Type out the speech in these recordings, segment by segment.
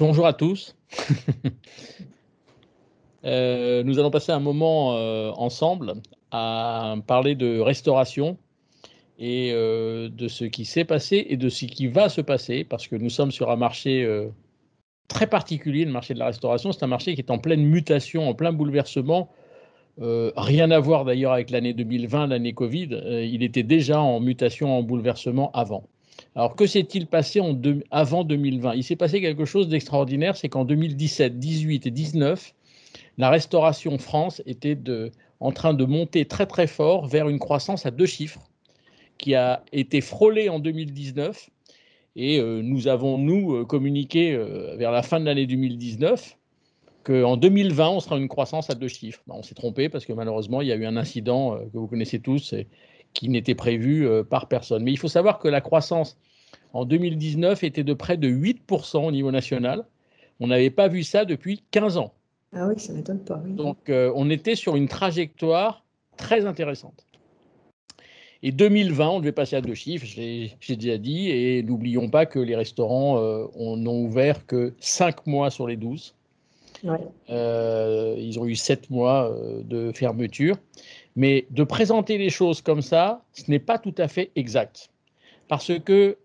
Bonjour à tous. Nous allons passer un moment ensemble à parler de restauration et de ce qui s'est passé et de ce qui va se passer, parce que nous sommes sur un marché très particulier, le marché de la restauration. C'est un marché qui est en pleine mutation, en plein bouleversement. Rien à voir d'ailleurs avec l'année 2020, l'année Covid. Il était déjà en mutation, en bouleversement avant. Alors, que s'est-il passé avant 2020? Il s'est passé quelque chose d'extraordinaire, c'est qu'en 2017, 18 et 19, la restauration France était en train de monter très très fort vers une croissance à 2 chiffres qui a été frôlée en 2019 et nous avons, communiqué vers la fin de l'année 2019 qu'en 2020, on sera une croissance à 2 chiffres. On s'est trompé parce que malheureusement, il y a eu un incident que vous connaissez tous et qui n'était prévu par personne. Mais il faut savoir que la croissance en 2019 était de près de 8% au niveau national. On n'avait pas vu ça depuis 15 ans. Ah oui, ça ne m'étonne pas. Oui. Donc, on était sur une trajectoire très intéressante. Et 2020, on devait passer à 2 chiffres, j'ai déjà dit, et n'oublions pas que les restaurants n'ont ouvert que 5 mois sur les 12. Ouais. Ils ont eu 7 mois de fermeture. Mais de présenter les choses comme ça, ce n'est pas tout à fait exact. Parce que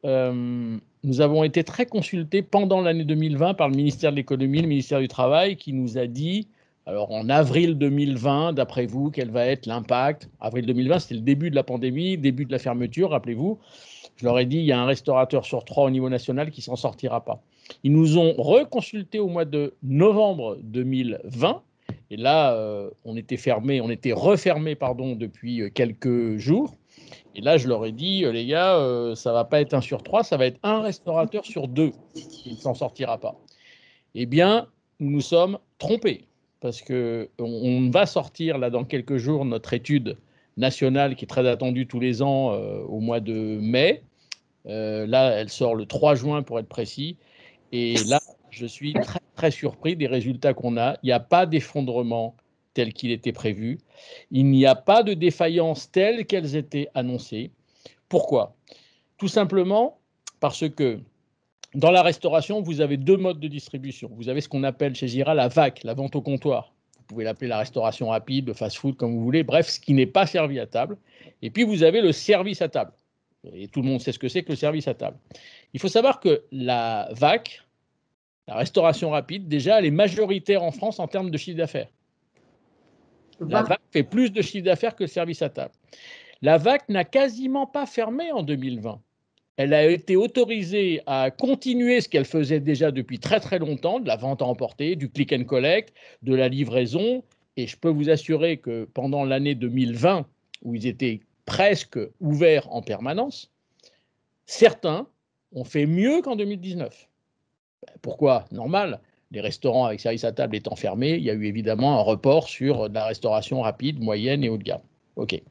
nous avons été très consultés pendant l'année 2020 par le ministère de l'économie, le ministère du travail, qui nous a dit, alors en avril 2020, d'après vous, quel va être l'impact? Avril 2020, c'était le début de la pandémie, début de la fermeture, rappelez-vous. Je leur ai dit, il y a un restaurateur sur 3 au niveau national qui s'en sortira pas. Ils nous ont reconsultés au mois de novembre 2020. Et là, on était refermé depuis quelques jours. Et là, je leur ai dit, les gars, ça ne va pas être 1 sur 3, ça va être un restaurateur sur 2 qui ne s'en sortira pas. Eh bien, nous nous sommes trompés, parce qu'on va sortir là dans quelques jours notre étude nationale qui est très attendue tous les ans au mois de mai. Là, elle sort le 3 juin pour être précis. Et là, je suis très, très surpris des résultats qu'on a. Il n'y a pas d'effondrement tel qu'il était prévu. Il n'y a pas de défaillance telle qu'elles étaient annoncées. Pourquoi? Tout simplement parce que dans la restauration, vous avez 2 modes de distribution. Vous avez ce qu'on appelle chez Gira la VAC, la vente au comptoir. Vous pouvez l'appeler la restauration rapide, le fast-food, comme vous voulez. Bref, ce qui n'est pas servi à table. Et puis, vous avez le service à table. Et tout le monde sait ce que c'est que le service à table. Il faut savoir que la VAC, la restauration rapide, déjà, elle est majoritaire en France en termes de chiffre d'affaires. La VAC fait plus de chiffre d'affaires que le service à table. La VAC n'a quasiment pas fermé en 2020. Elle a été autorisée à continuer ce qu'elle faisait déjà depuis très très longtemps, de la vente à emporter, du click and collect, de la livraison. Et je peux vous assurer que pendant l'année 2020, où ils étaient presque ouverts en permanence, certains ont fait mieux qu'en 2019. Pourquoi? Normal. Les restaurants avec service à table étant fermés, il y a eu évidemment un report sur de la restauration rapide, moyenne et haut de gamme. OK.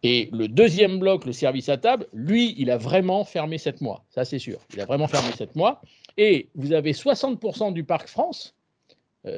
Et le deuxième bloc, le service à table, lui, il a vraiment fermé 7 mois. Ça, c'est sûr. Il a vraiment fermé 7 mois. Et vous avez 60% du parc France,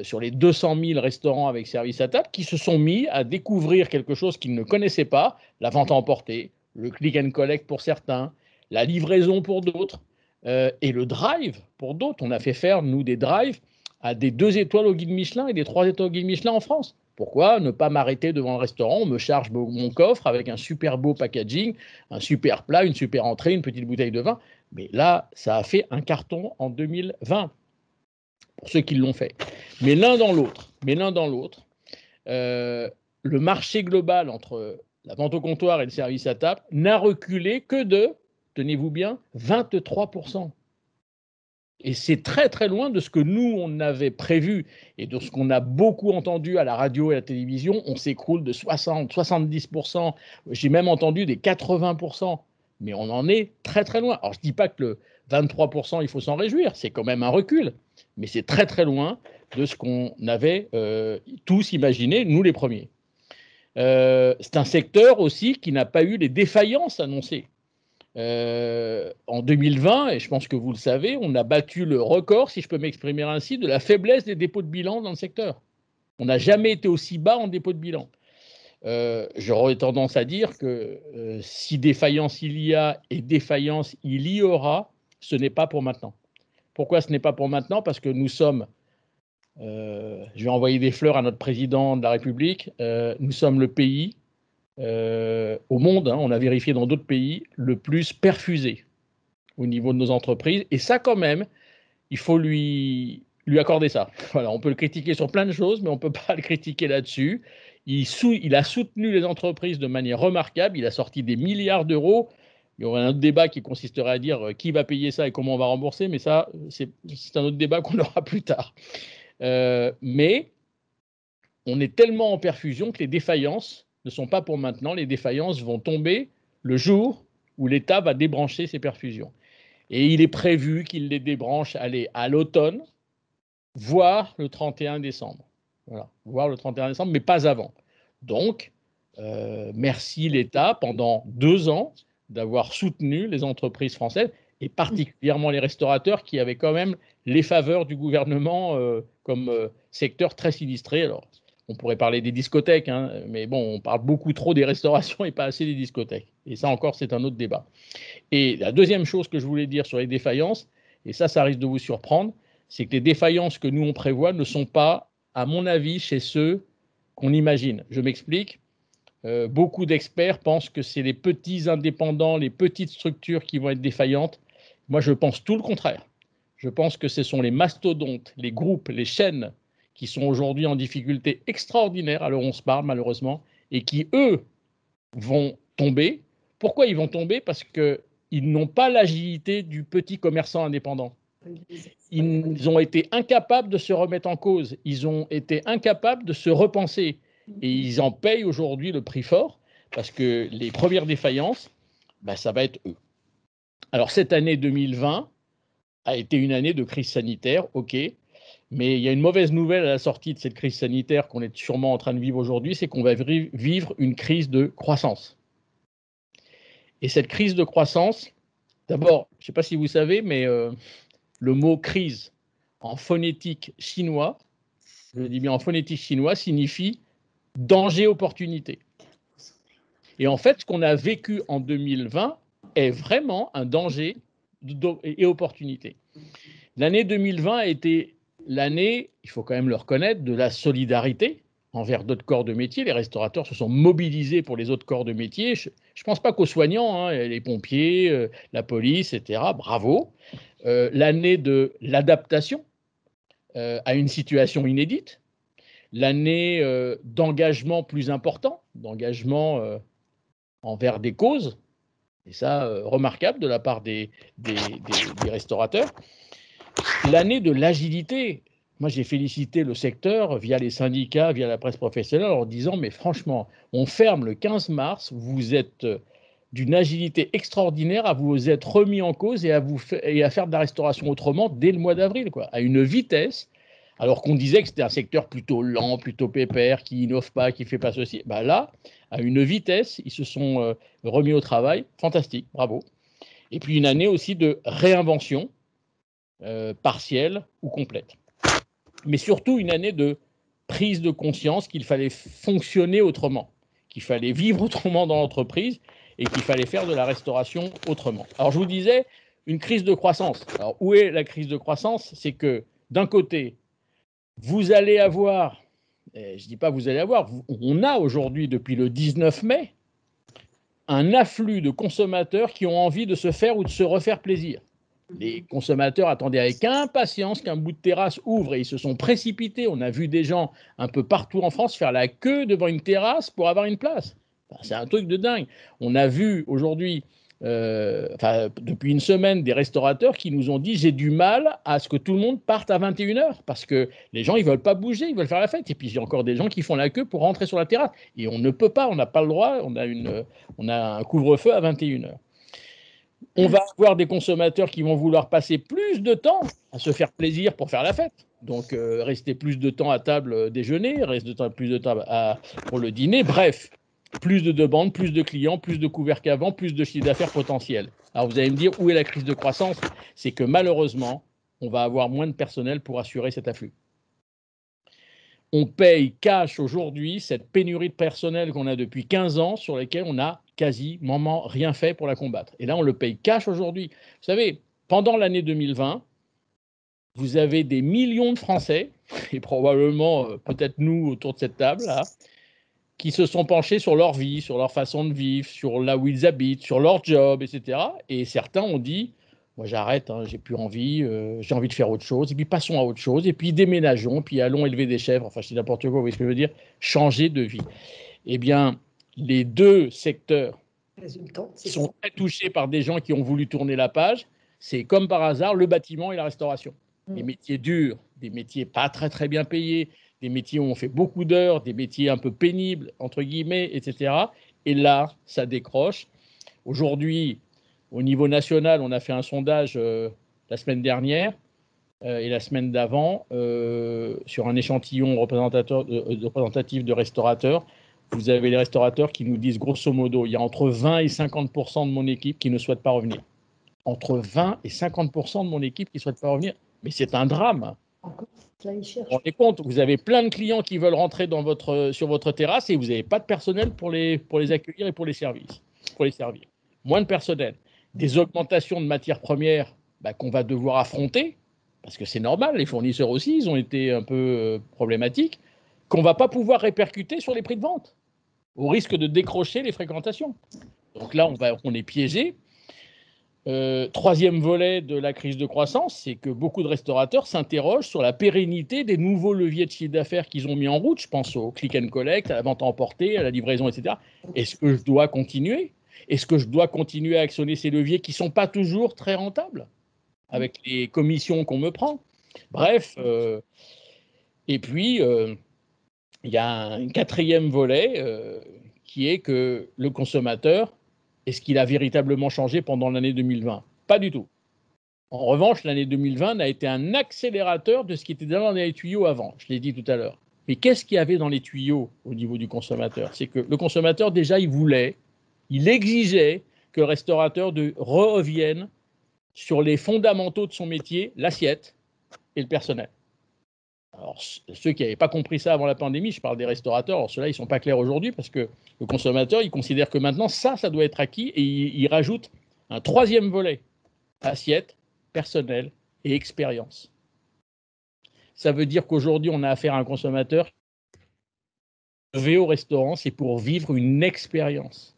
sur les 200 000 restaurants avec service à table, qui se sont mis à découvrir quelque chose qu'ils ne connaissaient pas, la vente à emporter, le click and collect pour certains, la livraison pour d'autres, et le drive pour d'autres. On a fait faire, nous, des drives à des 2 étoiles au guide Michelin et des 3 étoiles au guide Michelin en France. Pourquoi ne pas m'arrêter devant le restaurant? On me charge mon coffre avec un super beau packaging, un super plat, une super entrée, une petite bouteille de vin. Mais là, ça a fait un carton en 2020 pour ceux qui l'ont fait. Mais l'un dans l'autre, le marché global entre la vente au comptoir et le service à table n'a reculé que de, tenez-vous bien, 23%. Et c'est très très loin de ce que nous, on avait prévu et de ce qu'on a beaucoup entendu à la radio et à la télévision. On s'écroule de 60, 70%, j'ai même entendu des 80%. Mais on en est très très loin. Alors je ne dis pas que le 23%, il faut s'en réjouir, c'est quand même un recul. Mais c'est très très loin de ce qu'on avait tous imaginé, nous les premiers. C'est un secteur aussi qui n'a pas eu les défaillances annoncées. En 2020, et je pense que vous le savez, on a battu le record, si je peux m'exprimer ainsi, de la faiblesse des dépôts de bilan dans le secteur. On n'a jamais été aussi bas en dépôt de bilan. J'aurais tendance à dire que si défaillance il y a et défaillance il y aura, ce n'est pas pour maintenant. Pourquoi ce n'est pas pour maintenant? Parce que nous sommes, je vais envoyer des fleurs à notre président de la République, nous sommes le pays au monde, hein, on a vérifié dans d'autres pays, le plus perfusé au niveau de nos entreprises. Et ça, quand même, il faut lui accorder ça. Voilà, on peut le critiquer sur plein de choses, mais on ne peut pas le critiquer là-dessus. Il a soutenu les entreprises de manière remarquable. Il a sorti des milliards d'euros. Il y aurait un autre débat qui consisterait à dire qui va payer ça et comment on va rembourser, mais ça, c'est un autre débat qu'on aura plus tard. Mais on est tellement en perfusion que les défaillances ne sont pas pour maintenant. Les défaillances vont tomber le jour où l'État va débrancher ces perfusions. Et il est prévu qu'il les débranche à l'automne, voire le 31 décembre. Voilà, voire le 31 décembre, mais pas avant. Donc, merci l'État pendant 2 ans d'avoir soutenu les entreprises françaises et particulièrement les restaurateurs qui avaient quand même les faveurs du gouvernement comme secteur très sinistré. Alors, on pourrait parler des discothèques, hein, mais bon, on parle beaucoup trop des restaurations et pas assez des discothèques. Et ça encore, c'est un autre débat. Et la deuxième chose que je voulais dire sur les défaillances, et ça risque de vous surprendre, c'est que les défaillances que nous on prévoit ne sont pas, à mon avis, chez ceux qu'on imagine. Je m'explique. Beaucoup d'experts pensent que c'est les petits indépendants, les petites structures qui vont être défaillantes. Moi, je pense tout le contraire. Je pense que ce sont les mastodontes, les groupes, les chaînes qui sont aujourd'hui en difficulté extraordinaire, à l'heure où on se parle malheureusement, et qui, eux, vont tomber. Pourquoi ils vont tomber? Parce qu'ils n'ont pas l'agilité du petit commerçant indépendant. Ils ont été incapables de se remettre en cause. Ils ont été incapables de se repenser. Et ils en payent aujourd'hui le prix fort parce que les premières défaillances, ça va être eux. Alors cette année 2020 a été une année de crise sanitaire, ok, mais il y a une mauvaise nouvelle à la sortie de cette crise sanitaire qu'on est sûrement en train de vivre aujourd'hui, c'est qu'on va vivre une crise de croissance. Et cette crise de croissance, d'abord, je ne sais pas si vous savez, mais le mot crise en phonétique chinois, je dis bien en phonétique chinois, signifie danger-opportunité. Et en fait, ce qu'on a vécu en 2020 est vraiment un danger et opportunité. L'année 2020 a été l'année, il faut quand même le reconnaître, de la solidarité envers d'autres corps de métier. Les restaurateurs se sont mobilisés pour les autres corps de métier. Je ne pense pas qu'aux soignants, hein, les pompiers, la police, etc. Bravo. L'année de l'adaptation à une situation inédite. L'année d'engagement plus important, d'engagement envers des causes, et ça, remarquable de la part des restaurateurs. L'année de l'agilité. Moi, j'ai félicité le secteur via les syndicats, via la presse professionnelle, en disant, mais franchement, on ferme le 15 mars, vous êtes d'une agilité extraordinaire à vous être remis en cause et à faire de la restauration autrement dès le mois d'avril, quoi, à une vitesse. Alors qu'on disait que c'était un secteur plutôt lent, plutôt pépère, qui n'innove pas, qui ne fait pas ceci. Là, à une vitesse, ils se sont remis au travail. Fantastique, bravo. Et puis une année aussi de réinvention, partielle ou complète. Mais surtout une année de prise de conscience qu'il fallait fonctionner autrement, qu'il fallait vivre autrement dans l'entreprise et qu'il fallait faire de la restauration autrement. Alors je vous disais, une crise de croissance. Alors où est la crise de croissance? C'est que d'un côté, vous allez avoir, je ne dis pas vous allez avoir, on a aujourd'hui depuis le 19 mai un afflux de consommateurs qui ont envie de se faire ou de se refaire plaisir. Les consommateurs attendaient avec impatience qu'un bout de terrasse ouvre et ils se sont précipités. On a vu des gens un peu partout en France faire la queue devant une terrasse pour avoir une place. C'est un truc de dingue. On a vu aujourd'hui, depuis une semaine, des restaurateurs qui nous ont dit « j'ai du mal à ce que tout le monde parte à 21h » parce que les gens, ils ne veulent pas bouger, ils veulent faire la fête. Et puis, il y a encore des gens qui font la queue pour rentrer sur la terrasse. Et on ne peut pas, on n'a pas le droit, on a un couvre-feu à 21h. On va avoir des consommateurs qui vont vouloir passer plus de temps à se faire plaisir pour faire la fête. Donc, rester plus de temps à table déjeuner, plus de temps pour le dîner. Bref, plus de demandes, plus de clients, plus de couverts qu'avant, plus de chiffre d'affaires potentiel. Alors, vous allez me dire, où est la crise de croissance? C'est que malheureusement, on va avoir moins de personnel pour assurer cet afflux. On paye cash aujourd'hui cette pénurie de personnel qu'on a depuis 15 ans sur laquelle on n'a quasiment rien fait pour la combattre. Et là, on le paye cash aujourd'hui. Vous savez, pendant l'année 2020, vous avez des millions de Français, et probablement peut-être nous autour de cette table, là, qui se sont penchés sur leur vie, sur leur façon de vivre, sur là où ils habitent, sur leur job, etc. Et certains ont dit, moi j'arrête, hein, j'ai plus envie, j'ai envie de faire autre chose, et puis passons à autre chose, et puis déménageons, puis allons élever des chèvres, enfin je dis n'importe quoi, vous voyez ce que je veux dire, changer de vie. Eh bien, les deux secteurs sont très touchés par des gens qui ont voulu tourner la page. C'est comme par hasard le bâtiment et la restauration. Des métiers durs, des métiers pas très très bien payés, des métiers où on fait beaucoup d'heures, des métiers un peu pénibles, entre guillemets, etc. Et là, ça décroche. Aujourd'hui, au niveau national, on a fait un sondage la semaine dernière et la semaine d'avant sur un échantillon représentatif de restaurateurs. Vous avez les restaurateurs qui nous disent grosso modo, il y a entre 20 et 50% de mon équipe qui ne souhaite pas revenir. Entre 20 et 50% de mon équipe qui ne souhaite pas revenir. Mais c'est un drame. Vous vous rendez compte, vous avez plein de clients qui veulent rentrer sur votre terrasse et vous n'avez pas de personnel pour les accueillir et pour les servir. Moins de personnel. Des augmentations de matières premières qu'on va devoir affronter, parce que c'est normal, les fournisseurs aussi, ils ont été un peu problématiques, qu'on ne va pas pouvoir répercuter sur les prix de vente, au risque de décrocher les fréquentations. Donc là, on est piégé. Troisième volet de la crise de croissance, c'est que beaucoup de restaurateurs s'interrogent sur la pérennité des nouveaux leviers de chiffre d'affaires qu'ils ont mis en route. Je pense au click and collect, à la vente à emporter, à la livraison, etc. Est-ce que je dois continuer ? Est-ce que je dois continuer à actionner ces leviers qui ne sont pas toujours très rentables avec les commissions qu'on me prend ? Bref, et puis il y a un quatrième volet qui est que le consommateur, est-ce qu'il a véritablement changé pendant l'année 2020 ? Pas du tout. En revanche, l'année 2020 a été un accélérateur de ce qui était dans les tuyaux avant, je l'ai dit tout à l'heure. Mais qu'est-ce qu'il y avait dans les tuyaux au niveau du consommateur ? C'est que le consommateur, déjà, il exigeait que le restaurateur revienne sur les fondamentaux de son métier, l'assiette et le personnel. Alors, ceux qui n'avaient pas compris ça avant la pandémie, je parle des restaurateurs, alors ceux-là, ils ne sont pas clairs aujourd'hui parce que le consommateur, il considère que maintenant, ça doit être acquis et il rajoute un troisième volet, assiette, personnel et expérience. Ça veut dire qu'aujourd'hui, on a affaire à un consommateur. Le VO restaurant, c'est pour vivre une expérience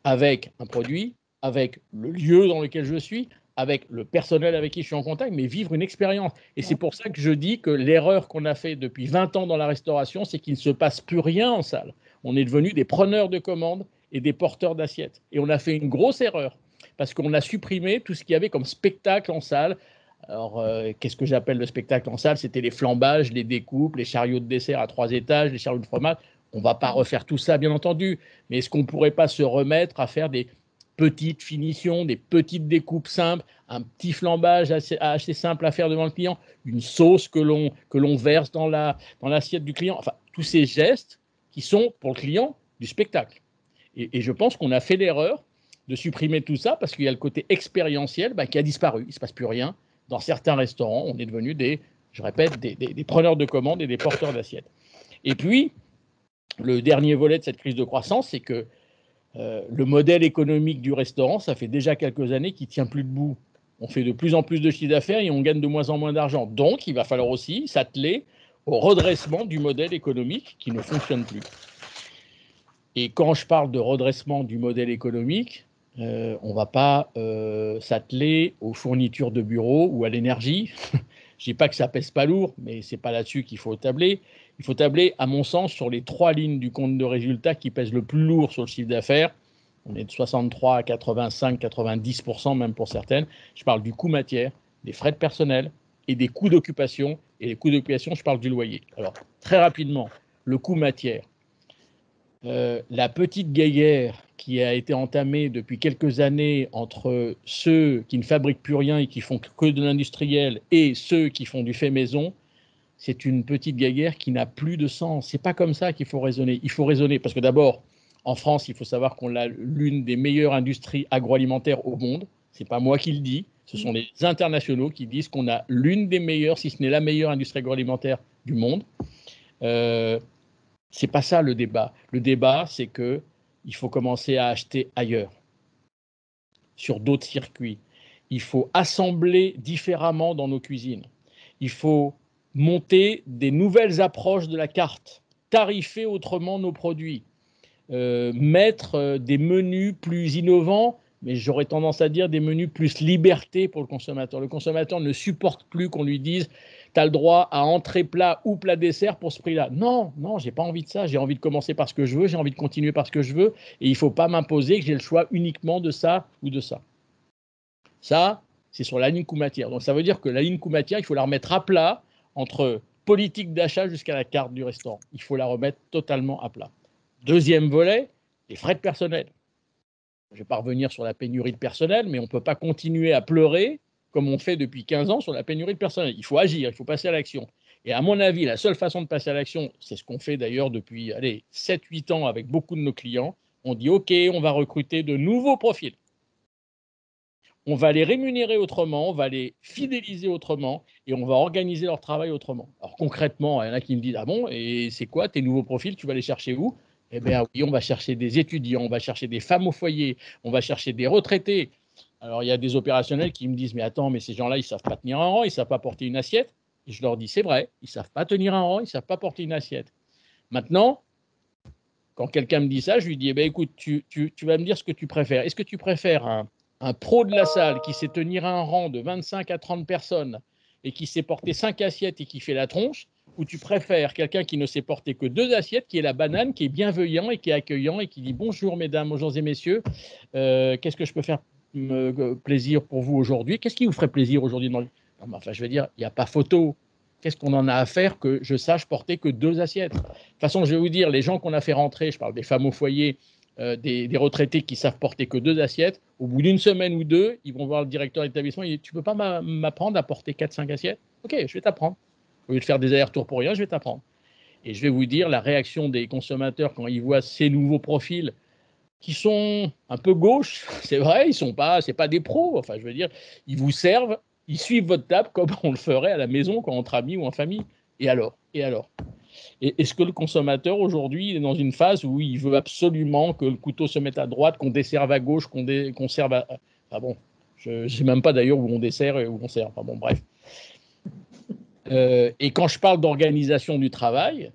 avec un produit, avec le lieu dans lequel je suis, avec le personnel avec qui je suis en contact, mais vivre une expérience. Et c'est pour ça que je dis que l'erreur qu'on a fait depuis 20 ans dans la restauration, c'est qu'il ne se passe plus rien en salle. On est devenus des preneurs de commandes et des porteurs d'assiettes. Et on a fait une grosse erreur, parce qu'on a supprimé tout ce qu'il y avait comme spectacle en salle. Alors, qu'est-ce que j'appelle le spectacle en salle ? C'était les flambages, les découpes, les chariots de dessert à 3 étages, les chariots de fromage. On ne va pas refaire tout ça, bien entendu, mais est-ce qu'on ne pourrait pas se remettre à faire des petites finitions, des petites découpes simples, un petit flambage assez simple à faire devant le client, une sauce que l'on verse dans l'assiette du client, enfin, tous ces gestes qui sont, pour le client, du spectacle. Et je pense qu'on a fait l'erreur de supprimer tout ça parce qu'il y a le côté expérientiel qui a disparu, il ne se passe plus rien. Dans certains restaurants, on est devenus des preneurs de commandes et des porteurs d'assiettes. Et puis, le dernier volet de cette crise de croissance, c'est que le modèle économique du restaurant, ça fait déjà quelques années qu'il ne tient plus debout. On fait de plus en plus de chiffre d'affaires et on gagne de moins en moins d'argent. Donc, il va falloir aussi s'atteler au redressement du modèle économique qui ne fonctionne plus. Et quand je parle de redressement du modèle économique, on ne va pas s'atteler aux fournitures de bureaux ou à l'énergie. Je ne dis pas que ça pèse pas lourd, mais ce n'est pas là-dessus qu'il faut tabler. Il faut tabler, à mon sens, sur les 3 lignes du compte de résultat qui pèsent le plus lourd sur le chiffre d'affaires. On est de 63 à 85, 90% même pour certaines. Je parle du coût matière, des frais de personnel et des coûts d'occupation. Et les coûts d'occupation, je parle du loyer. Alors, très rapidement, le coût matière. La petite guéguerre qui a été entamée depuis quelques années entre ceux qui ne fabriquent plus rien et qui font que de l'industriel et ceux qui font du fait maison, c'est une petite guéguerre qui n'a plus de sens. C'est pas comme ça qu'il faut raisonner. Il faut raisonner parce que d'abord, en France, il faut savoir qu'on a l'une des meilleures industries agroalimentaires au monde. C'est pas moi qui le dis, ce sont les internationaux qui disent qu'on a l'une des meilleures, si ce n'est la meilleure industrie agroalimentaire du monde. C'est pas ça le débat. Le débat, c'est que il faut commencer à acheter ailleurs, sur d'autres circuits. il faut assembler différemment dans nos cuisines. Il faut monter des nouvelles approches de la carte, tarifer autrement nos produits, mettre des menus plus innovants, mais j'aurais tendance à dire des menus plus liberté pour le consommateur. Le consommateur ne supporte plus qu'on lui dise « tu as le droit à entrée plat ou plat dessert pour ce prix-là ». Non, non, j'ai pas envie de ça. J'ai envie de commencer par ce que je veux, j'ai envie de continuer par ce que je veux, et il ne faut pas m'imposer que j'ai le choix uniquement de ça ou de ça. Ça, c'est sur la ligne coût-matière. Donc ça veut dire que la ligne coût-matière, il faut la remettre à plat entre politique d'achat jusqu'à la carte du restaurant. Il faut la remettre totalement à plat. Deuxième volet, les frais de personnel. Je ne vais pas revenir sur la pénurie de personnel, mais on ne peut pas continuer à pleurer comme on fait depuis 15 ans sur la pénurie de personnel. Il faut agir, il faut passer à l'action. Et à mon avis, la seule façon de passer à l'action, c'est ce qu'on fait d'ailleurs depuis 7-8 ans avec beaucoup de nos clients. On dit « OK, on va recruter de nouveaux profils. On va les rémunérer autrement, on va les fidéliser autrement et on va organiser leur travail autrement. » Alors concrètement, il y en a qui me disent « Ah bon, et c'est quoi tes nouveaux profils? Tu vas les chercher où ?» Eh bien oui, on va chercher des étudiants, on va chercher des femmes au foyer, on va chercher des retraités. Alors il y a des opérationnels qui me disent « Mais attends, mais ces gens-là, ils ne savent pas tenir un rang, ils ne savent pas porter une assiette. » Et je leur dis « C'est vrai, ils ne savent pas tenir un rang, ils ne savent pas porter une assiette. » Maintenant, quand quelqu'un me dit ça, je lui dis eh « Écoute, tu vas me dire ce que tu préfères. Est-ce que tu préfères un pro de la salle qui sait tenir un rang de 25 à 30 personnes et qui sait porter 5 assiettes et qui fait la tronche, ou tu préfères quelqu'un qui ne sait porter que 2 assiettes, qui est la banane, qui est bienveillant et qui est accueillant et qui dit bonjour mesdames, bonjour et messieurs, qu'est-ce que je peux faire plaisir pour vous aujourd'hui? Qu'est-ce qui vous ferait plaisir aujourd'hui dans le... Non, mais enfin, je veux dire, il n'y a pas photo. Qu'est-ce qu'on en a à faire que je sache porter que 2 assiettes? De toute façon, je vais vous dire, les gens qu'on a fait rentrer, je parle des femmes au foyer, des retraités qui savent porter que 2 assiettes, au bout d'une semaine ou 2, ils vont voir le directeur d'établissement, il dit « Tu ne peux pas m'apprendre à porter 4-5 assiettes ?»« Ok, je vais t'apprendre. Au lieu de faire des allers-retours pour rien, je vais t'apprendre. » Et je vais vous dire, la réaction des consommateurs quand ils voient ces nouveaux profils qui sont un peu gauches, c'est vrai, ils sont pas, c'est pas des pros, enfin je veux dire, ils vous servent, ils suivent votre table comme on le ferait à la maison quand entre amis ou en famille. Et alors? Et est-ce que le consommateur, aujourd'hui, est dans une phase où il veut absolument que le couteau se mette à droite, qu'on desserve à gauche, qu'on serve à... Ah bon, je ne sais même pas d'ailleurs où on dessert et où on sert. Enfin bon, bref. Et quand je parle d'organisation du travail,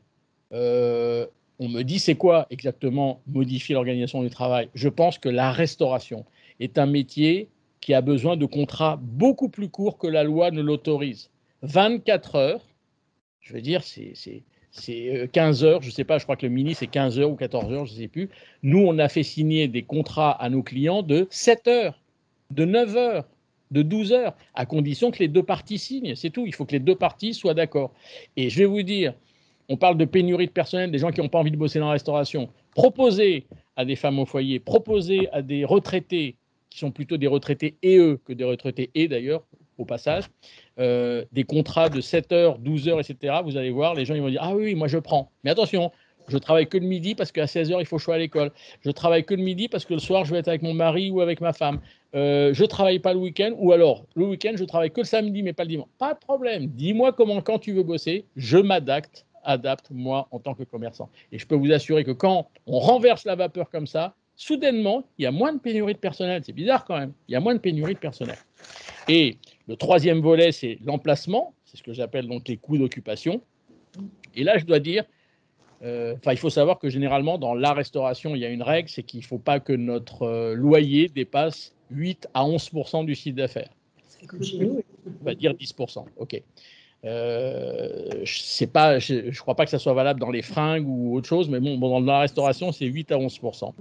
on me dit c'est quoi exactement modifier l'organisation du travail? Je pense que la restauration est un métier qui a besoin de contrats beaucoup plus courts que la loi ne l'autorise. 24 heures, je veux dire, c'est 15 heures, je ne sais pas, je crois que le mini c'est 15 heures ou 14 heures, je ne sais plus. Nous, on a fait signer des contrats à nos clients de 7 heures, de 9 heures, de 12 heures, à condition que les deux parties signent, c'est tout. Il faut que les deux parties soient d'accord. Et je vais vous dire, on parle de pénurie de personnel, des gens qui n'ont pas envie de bosser dans la restauration. Proposer à des femmes au foyer, proposer à des retraités, qui sont plutôt des retraités et eux que des retraités et d'ailleurs, au passage, des contrats de 7 heures, 12 heures, etc. Vous allez voir, les gens ils vont dire « Ah oui, moi je prends. Mais attention, je travaille que le midi parce qu'à 16 heures, il faut que je sois à l'école. Je travaille que le midi parce que le soir, je vais être avec mon mari ou avec ma femme. Je ne travaille pas le week-end ou alors le week-end, je travaille que le samedi mais pas le dimanche. » Pas de problème. Dis-moi quand tu veux bosser, je m'adapte, moi en tant que commerçant. Et je peux vous assurer que quand on renverse la vapeur comme ça, soudainement, il y a moins de pénurie de personnel. C'est bizarre quand même. Il y a moins de pénurie de personnel. Et le troisième volet, c'est l'emplacement. C'est ce que j'appelle donc les coûts d'occupation. Et là, je dois dire, il faut savoir que généralement, dans la restauration, il y a une règle, c'est qu'il ne faut pas que notre loyer dépasse 8 à 11% du chiffre d'affaires. C'est comme chez nous. On va dire 10%. OK. Je ne crois pas que ça soit valable dans les fringues ou autre chose, mais bon, dans la restauration, c'est 8 à 11%.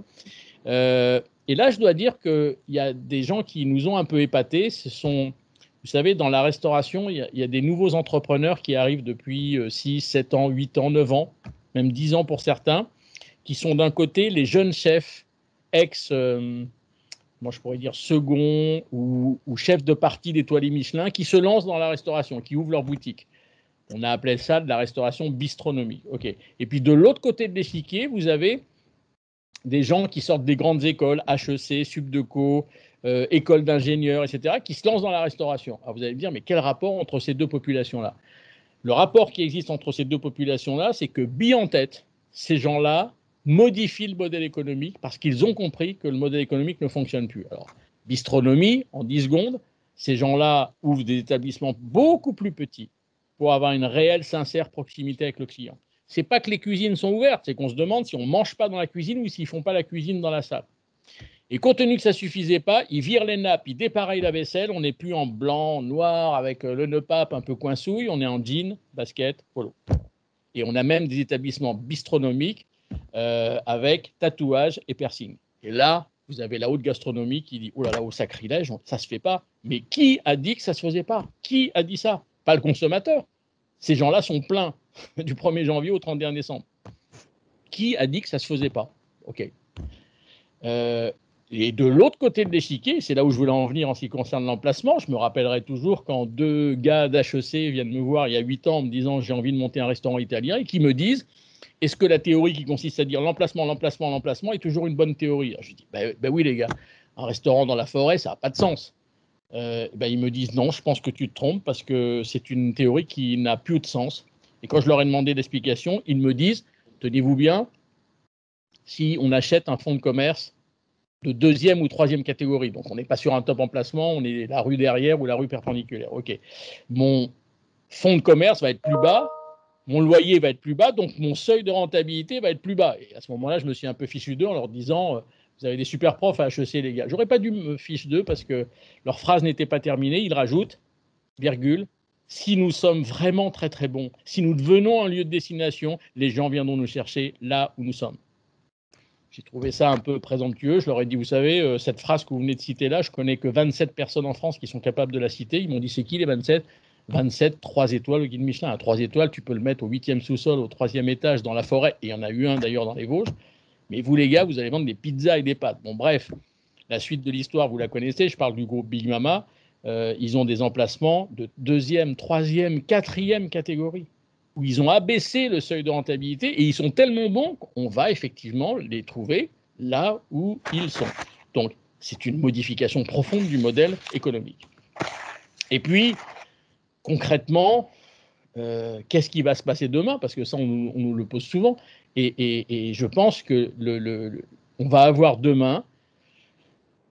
Et là, je dois dire qu'il y a des gens qui nous ont un peu épatés. Vous savez, dans la restauration, il y a des nouveaux entrepreneurs qui arrivent depuis 6, 7 ans, 8 ans, 9 ans, même 10 ans pour certains, qui sont d'un côté les jeunes chefs moi je pourrais dire second ou chefs de partie d'étoilés Michelin, qui se lancent dans la restauration, qui ouvrent leur boutique. On a appelé ça de la restauration bistronomie. Okay. Et puis de l'autre côté de l'échiquier, vous avez des gens qui sortent des grandes écoles, HEC, Subdeco, école d'ingénieurs, etc., qui se lancent dans la restauration. Alors vous allez me dire, mais quel rapport entre ces deux populations-là? Le rapport qui existe entre ces deux populations-là, c'est que billes en tête, ces gens-là modifient le modèle économique parce qu'ils ont compris que le modèle économique ne fonctionne plus. Alors, bistronomie, en 10 secondes, Ces gens-là ouvrent des établissements beaucoup plus petits pour avoir une réelle, sincère proximité avec le client. Ce n'est pas que les cuisines sont ouvertes, c'est qu'on se demande si on ne mange pas dans la cuisine ou s'ils ne font pas la cuisine dans la salle. Et compte tenu que ça ne suffisait pas, ils virent les nappes, ils dépareillent la vaisselle, on n'est plus en blanc, noir, avec le nœud pape un peu coinsouille, on est en jean, basket, polo. Et on a même des établissements bistronomiques avec tatouage et piercing. Et là, vous avez la haute gastronomie qui dit « Oh là là, au sacrilège, ça ne se fait pas ». Mais qui a dit que ça ne se faisait pas? Qui a dit ça? Pas le consommateur. Ces gens-là sont pleins du 1er janvier au 31 décembre. Qui a dit que ça ne se faisait pas? OK. Et de l'autre côté de l'échiquier, c'est là où je voulais en venir en ce qui concerne l'emplacement. Je me rappellerai toujours quand 2 gars d'HEC viennent me voir il y a 8 ans en me disant « J'ai envie de monter un restaurant italien » et qui me disent « Est-ce que la théorie qui consiste à dire l'emplacement, l'emplacement, l'emplacement est toujours une bonne théorie ?» Je dis ben oui les gars, un restaurant dans la forêt, ça n'a pas de sens. Ils me disent « Non, je pense que tu te trompes parce que c'est une théorie qui n'a plus de sens. » Et quand je leur ai demandé d'explication, ils me disent « Tenez-vous bien, si on achète un fonds de commerce de 2e ou 3e catégorie. Donc, on n'est pas sur un top emplacement, on est la rue derrière ou la rue perpendiculaire. OK. Mon fonds de commerce va être plus bas, mon loyer va être plus bas, donc mon seuil de rentabilité va être plus bas. Et à ce moment-là, je me suis un peu fichu d'eux en leur disant vous avez des super profs à HEC, les gars. J'aurais pas dû me ficher d'eux parce que leur phrase n'était pas terminée. Ils rajoutent, virgule, si nous sommes vraiment très très bons, si nous devenons un lieu de destination, les gens viendront nous chercher là où nous sommes. J'ai trouvé ça un peu présomptueux. Je leur ai dit, vous savez, cette phrase que vous venez de citer là, je connais que 27 personnes en France qui sont capables de la citer. Ils m'ont dit, c'est qui les 27? 27, 3 étoiles au guide Michelin. À 3 étoiles, tu peux le mettre au 8e sous-sol, au 3e étage, dans la forêt. Et il y en a eu un d'ailleurs dans les Vosges. Mais vous, les gars, vous allez vendre des pizzas et des pâtes. Bon, bref, la suite de l'histoire, vous la connaissez. Je parle du groupe Big Mama. Ils ont des emplacements de 2e, 3e, 4e catégorie, où ils ont abaissé le seuil de rentabilité et ils sont tellement bons qu'on va effectivement les trouver là où ils sont. Donc, c'est une modification profonde du modèle économique. Et puis, concrètement, qu'est-ce qui va se passer demain? Parce que ça, on nous le pose souvent. Et je pense que on va avoir demain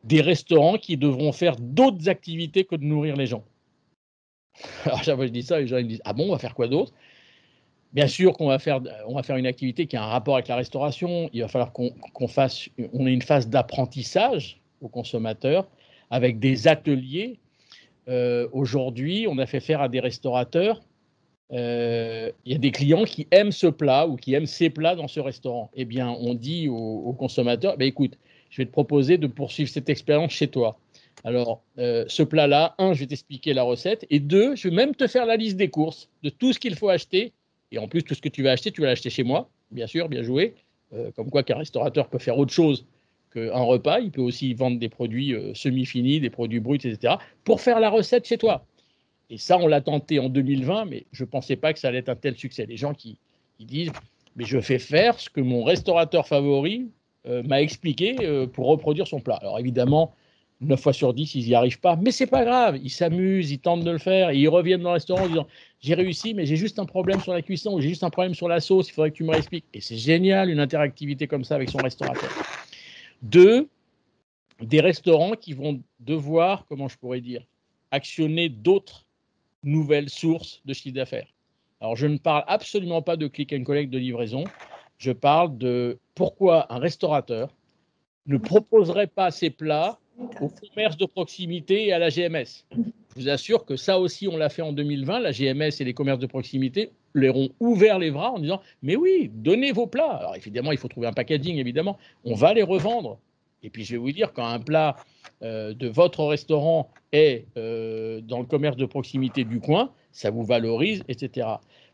des restaurants qui devront faire d'autres activités que de nourrir les gens. Alors, chaque fois que je dis ça, les gens ils me disent « Ah bon, on va faire quoi d'autre ?» Bien sûr qu'on va faire une activité qui a un rapport avec la restauration. Il va falloir qu'on ait une phase d'apprentissage aux consommateurs avec des ateliers. Aujourd'hui, on a fait faire à des restaurateurs. Il y a des clients qui aiment ce plat ou qui aiment ces plats dans ce restaurant. Eh bien, on dit aux consommateurs, écoute, je vais te proposer de poursuivre cette expérience chez toi. Alors, ce plat-là, 1, je vais t'expliquer la recette, et 2, je vais même te faire la liste des courses, de tout ce qu'il faut acheter. Et en plus, tout ce que tu vas l'acheter chez moi, bien sûr, bien joué. Comme quoi qu'un restaurateur peut faire autre chose qu'un repas. Il peut aussi vendre des produits semi-finis, des produits bruts, etc. pour faire la recette chez toi. Et ça, on l'a tenté en 2020, mais je ne pensais pas que ça allait être un tel succès. Les gens qui disent « mais je fais faire ce que mon restaurateur favori m'a expliqué pour reproduire son plat ». Alors évidemment, 9 fois sur 10, ils n'y arrivent pas, mais c'est pas grave, ils s'amusent, ils tentent de le faire, et ils reviennent dans le restaurant en disant « j'ai réussi, mais j'ai juste un problème sur la cuisson, ou j'ai juste un problème sur la sauce, il faudrait que tu me réexpliques ». Et c'est génial, une interactivité comme ça avec son restaurateur. 2, des restaurants qui vont devoir, comment je pourrais dire, actionner d'autres nouvelles sources de chiffre d'affaires. Alors, je ne parle absolument pas de click and collect de livraison, je parle de pourquoi un restaurateur ne proposerait pas ses plats au commerce de proximité et à la GMS. Je vous assure que ça aussi, on l'a fait en 2020. La GMS et les commerces de proximité leur ont ouvert les bras en disant « mais oui, donnez vos plats ». Alors évidemment, il faut trouver un packaging, évidemment. On va les revendre. Et puis, je vais vous dire, quand un plat de votre restaurant est dans le commerce de proximité du coin, ça vous valorise, etc.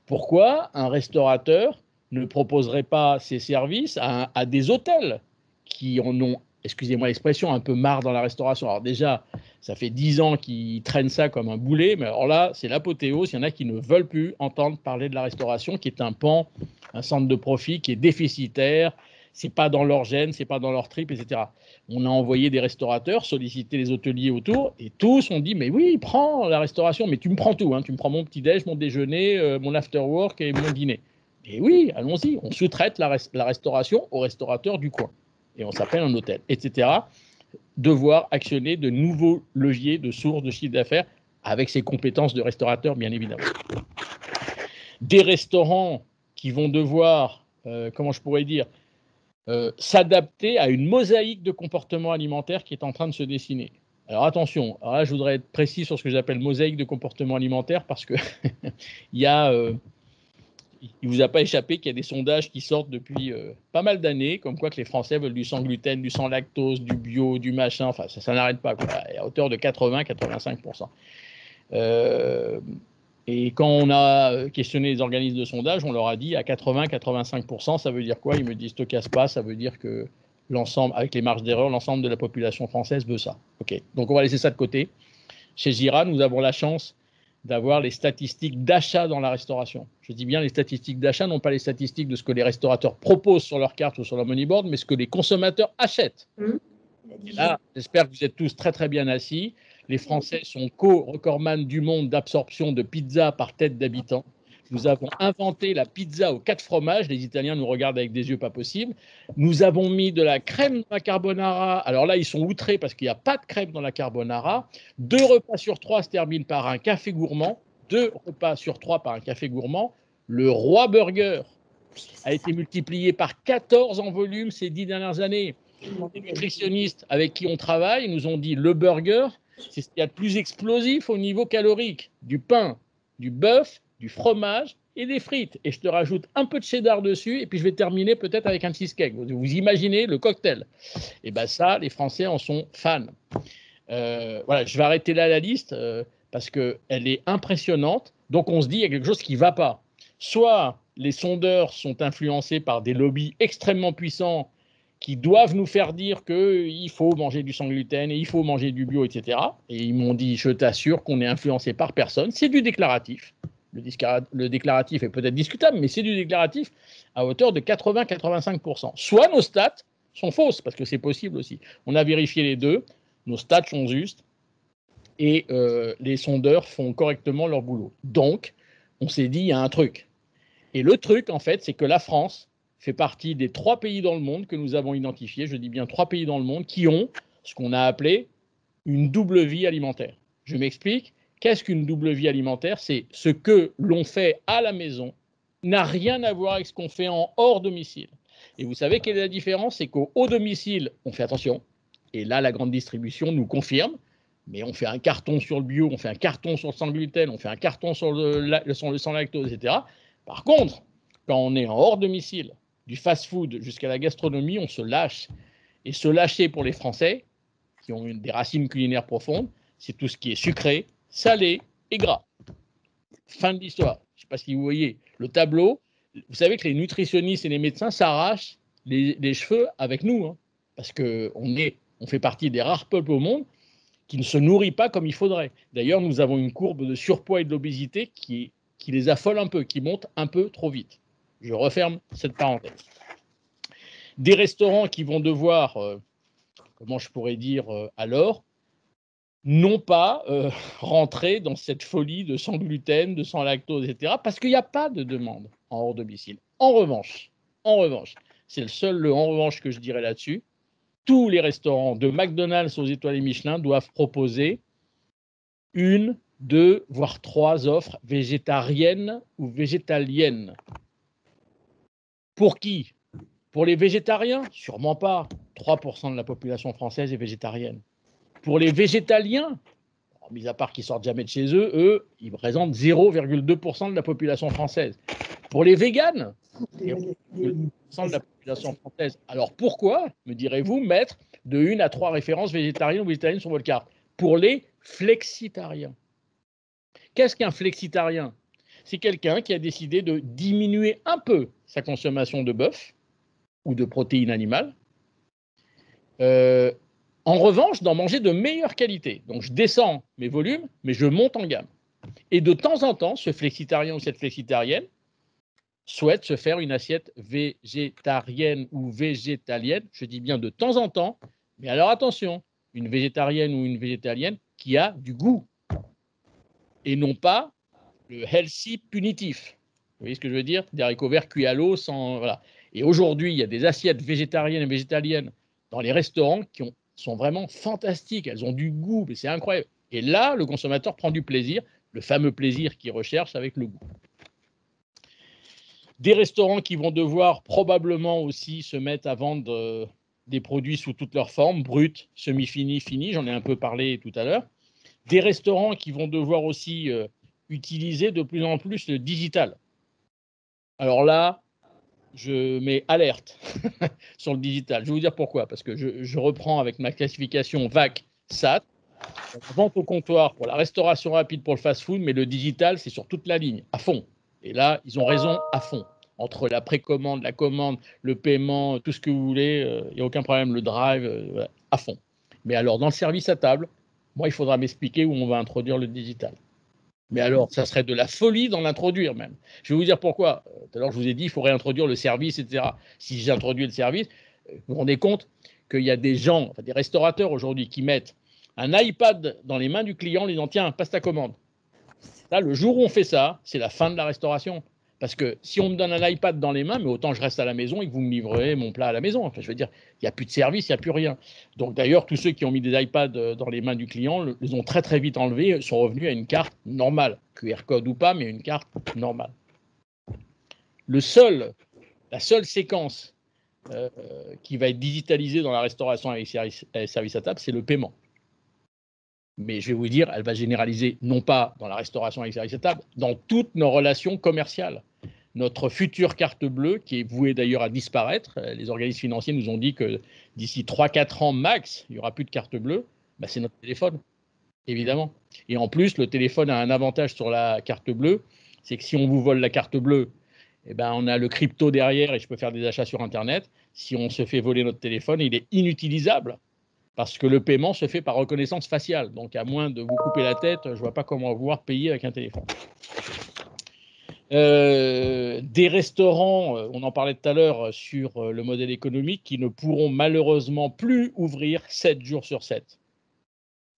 Pourquoi un restaurateur ne proposerait pas ses services à des hôtels qui en ont, excusez-moi l'expression, un peu marre dans la restauration? Alors déjà, ça fait 10 ans qu'ils traînent ça comme un boulet, mais alors là, c'est l'apothéose. Il y en a qui ne veulent plus entendre parler de la restauration, qui est un pan, un centre de profit qui est déficitaire. C'est pas dans leur gène, c'est pas dans leur trip, etc. On a envoyé des restaurateurs, sollicité les hôteliers autour, et tous ont dit « mais oui, prends la restauration, mais tu me prends tout, hein, tu me prends mon petit-déj, mon déjeuner, mon after-work et mon dîner ». Et oui, allons-y, on sous-traite la restauration aux restaurateurs du coin. Et on s'appelle un hôtel, etc. devoir actionner de nouveaux leviers de sources de chiffre d'affaires avec ses compétences de restaurateur, bien évidemment. Des restaurants qui vont devoir, comment je pourrais dire, s'adapter à une mosaïque de comportements alimentaires qui est en train de se dessiner. Alors attention, alors là, je voudrais être précis sur ce que j'appelle mosaïque de comportements alimentaires parce que il ne vous a pas échappé qu'il y a des sondages qui sortent depuis pas mal d'années, comme quoi que les Français veulent du sans gluten, du sans lactose, du bio, du machin, enfin ça n'arrête pas, quoi, à hauteur de 80-85%. Et quand on a questionné les organismes de sondage, on leur a dit à 80-85%, ça veut dire quoi? Ils me disent, te casse pas, ça veut dire que l'ensemble, avec les marges d'erreur, l'ensemble de la population française veut ça. Ok, donc on va laisser ça de côté. Chez Gira, nous avons la chance d'avoir les statistiques d'achat dans la restauration. Je dis bien les statistiques d'achat, non pas les statistiques de ce que les restaurateurs proposent sur leur carte ou sur leur money board, mais ce que les consommateurs achètent. Et là, j'espère que vous êtes tous très très bien assis. Les Français sont co-recordman du monde d'absorption de pizza par tête d'habitant. Nous avons inventé la pizza aux 4 fromages. Les Italiens nous regardent avec des yeux pas possibles. Nous avons mis de la crème dans la carbonara. Alors là, ils sont outrés parce qu'il n'y a pas de crème dans la carbonara. 2 repas sur 3 se terminent par un café gourmand. 2 repas sur 3 par un café gourmand. Le roi burger a été multiplié par 14 en volume ces 10 dernières années. Les nutritionnistes avec qui on travaille nous ont dit le burger, c'est ce qu'il y a de plus explosif au niveau calorique. Du pain, du bœuf, du fromage et des frites. Et je te rajoute un peu de cheddar dessus et puis je vais terminer peut-être avec un cheesecake. Vous imaginez le cocktail. Et bien ça, les Français en sont fans. Voilà, je vais arrêter là la liste parce qu'elle est impressionnante. Donc on se dit il y a quelque chose qui ne va pas. Soit les sondeurs sont influencés par des lobbies extrêmement puissants qui doivent nous faire dire qu'il faut manger du sans gluten et il faut manger du bio, etc. Et ils m'ont dit, je t'assure qu'on est influencé par personne. C'est du déclaratif. Le déclaratif est peut-être discutable, mais c'est du déclaratif à hauteur de 80-85%. Soit nos stats sont fausses, parce que c'est possible aussi. On a vérifié les deux, nos stats sont justes, et les sondeurs font correctement leur boulot. Donc, on s'est dit, il y a un truc. Et le truc, en fait, c'est que la France fait partie des 3 pays dans le monde que nous avons identifiés, je dis bien 3 pays dans le monde, qui ont ce qu'on a appelé une double vie alimentaire. Je m'explique. Qu'est-ce qu'une double vie alimentaire? C'est ce que l'on fait à la maison n'a rien à voir avec ce qu'on fait en hors domicile. Et vous savez quelle est la différence? C'est qu'au haut domicile, on fait attention. Et là, la grande distribution nous confirme. Mais on fait un carton sur le bio, on fait un carton sur le sans gluten, on fait un carton sur le sans lactose, etc. Par contre, quand on est en hors domicile, du fast-food jusqu'à la gastronomie, on se lâche. Et se lâcher pour les Français, qui ont des racines culinaires profondes, c'est tout ce qui est sucré, salé et gras. Fin de l'histoire. Je ne sais pas si vous voyez le tableau. Vous savez que les nutritionnistes et les médecins s'arrachent les cheveux avec nous, hein, parce qu'on fait partie des rares peuples au monde qui ne se nourrit pas comme il faudrait. D'ailleurs, nous avons une courbe de surpoids et de l'obésité qui les affole un peu, qui monte un peu trop vite. Je referme cette parenthèse. Des restaurants qui vont devoir, comment je pourrais dire, alors, non pas rentrer dans cette folie de sans gluten, de sans lactose, etc., parce qu'il n'y a pas de demande en hors domicile. En revanche, c'est le seul en revanche que je dirais là-dessus, tous les restaurants de McDonald's aux étoiles Michelin doivent proposer 1, 2, voire 3 offres végétariennes ou végétaliennes. Pour qui? Pour les végétariens? Sûrement pas. 3% de la population française est végétarienne. Pour les végétaliens, mis à part qu'ils sortent jamais de chez eux, ils représentent 0,2% de la population française. Pour les véganes, 0,2% de la population française. Alors pourquoi, me direz-vous, mettre de 1 à 3 références végétariennes ou végétaliennes sur votre carte? Pour les flexitariens. Qu'est-ce qu'un flexitarien? C'est quelqu'un qui a décidé de diminuer un peu sa consommation de bœuf ou de protéines animales. En revanche, d'en manger de meilleure qualité. Donc, je descends mes volumes, mais je monte en gamme. Et de temps en temps, ce flexitarien ou cette flexitarienne souhaite se faire une assiette végétarienne ou végétalienne. Je dis bien de temps en temps, mais alors attention, une végétarienne ou une végétalienne qui a du goût et non pas le healthy punitif. Vous voyez ce que je veux dire? Des haricots verts cuits à l'eau sans... Voilà. Et aujourd'hui, il y a des assiettes végétariennes et végétaliennes dans les restaurants qui ont sont vraiment fantastiques, elles ont du goût, mais c'est incroyable. Et là, le consommateur prend du plaisir, le fameux plaisir qu'il recherche avec le goût. Des restaurants qui vont devoir probablement aussi se mettre à vendre des produits sous toutes leurs formes, bruts, semi-finis, finis, j'en ai un peu parlé tout à l'heure. Des restaurants qui vont devoir aussi utiliser de plus en plus le digital. Alors là, je mets alerte sur le digital. Je vais vous dire pourquoi. Parce que je reprends avec ma classification VAC SAT, la vente au comptoir pour la restauration rapide pour le fast-food, mais le digital, c'est sur toute la ligne, à fond. Et là, ils ont raison, à fond. Entre la précommande, la commande, le paiement, tout ce que vous voulez, il n'y a aucun problème, le drive, voilà, à fond. Mais alors, dans le service à table, moi, il faudra m'expliquer où on va introduire le digital. Mais alors, ça serait de la folie d'en introduire même. Je vais vous dire pourquoi. Tout à l'heure, je vous ai dit, il faut réintroduire le service, etc. Si j'introduis le service, vous vous rendez compte qu'il y a des gens, enfin, des restaurateurs aujourd'hui qui mettent un iPad dans les mains du client, en lui disant, tiens, passe ta commande. Là, le jour où on fait ça, c'est la fin de la restauration. Parce que si on me donne un iPad dans les mains, mais autant je reste à la maison et que vous me livrez mon plat à la maison. Enfin, je veux dire, il n'y a plus de service, il n'y a plus rien. Donc d'ailleurs, tous ceux qui ont mis des iPads dans les mains du client les ont très très vite enlevés, sont revenus à une carte normale, QR code ou pas, mais une carte normale. La seule séquence qui va être digitalisée dans la restauration avec service à table, c'est le paiement. Mais je vais vous dire, elle va généraliser non pas dans la restauration avec service à table, dans toutes nos relations commerciales. Notre future carte bleue, qui est vouée d'ailleurs à disparaître, les organismes financiers nous ont dit que d'ici 3-4 ans max, il n'y aura plus de carte bleue, bah, c'est notre téléphone, évidemment. Et en plus, le téléphone a un avantage sur la carte bleue, c'est que si on vous vole la carte bleue, eh ben, on a le crypto derrière et je peux faire des achats sur Internet. Si on se fait voler notre téléphone, il est inutilisable. Parce que le paiement se fait par reconnaissance faciale. Donc, à moins de vous couper la tête, je ne vois pas comment pouvoir payer avec un téléphone. Des restaurants, on en parlait tout à l'heure sur le modèle économique, qui ne pourront malheureusement plus ouvrir 7 jours sur 7.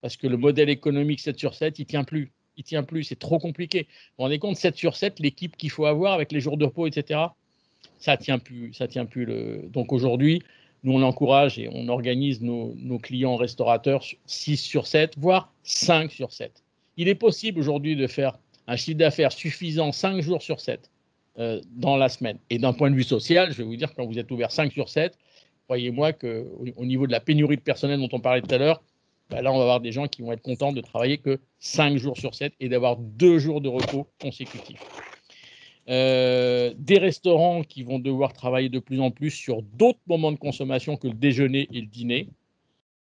Parce que le modèle économique 7 sur 7, il ne tient plus. Il tient plus, c'est trop compliqué. Vous vous rendez compte, 7 sur 7, l'équipe qu'il faut avoir avec les jours de repos, etc., ça ne tient plus. Ça tient plus Donc aujourd'hui, nous, on encourage et on organise nos clients restaurateurs 6 sur 7, voire 5 sur 7. Il est possible aujourd'hui de faire un chiffre d'affaires suffisant 5 jours sur 7 dans la semaine. Et d'un point de vue social, je vais vous dire, quand vous êtes ouvert 5 sur 7, croyez-moi qu'au niveau de la pénurie de personnel dont on parlait tout à l'heure, ben là, on va avoir des gens qui vont être contents de travailler que 5 jours sur 7 et d'avoir 2 jours de repos consécutifs. Des restaurants qui vont devoir travailler de plus en plus sur d'autres moments de consommation que le déjeuner et le dîner.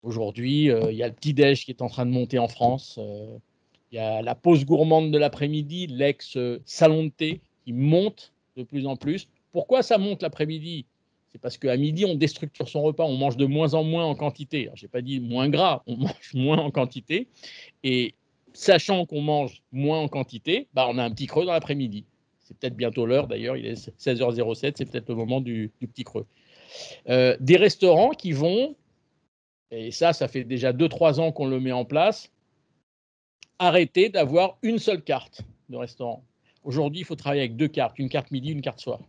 Aujourd'hui, il y a le petit-déj qui est en train de monter en France. Il y a la pause gourmande de l'après-midi, l'ex-salon de thé qui monte de plus en plus. Pourquoi ça monte l'après-midi? C'est parce qu'à midi, on déstructure son repas, on mange de moins en moins en quantité. Je n'ai pas dit moins gras, on mange moins en quantité. Et sachant qu'on mange moins en quantité, bah, on a un petit creux dans l'après-midi. C'est peut-être bientôt l'heure, d'ailleurs, il est 16h07, c'est peut-être le moment du petit creux. Des restaurants qui vont, et ça fait déjà 2-3 ans qu'on le met en place, arrêter d'avoir une seule carte de restaurant. Aujourd'hui, il faut travailler avec 2 cartes, une carte midi, une carte soir.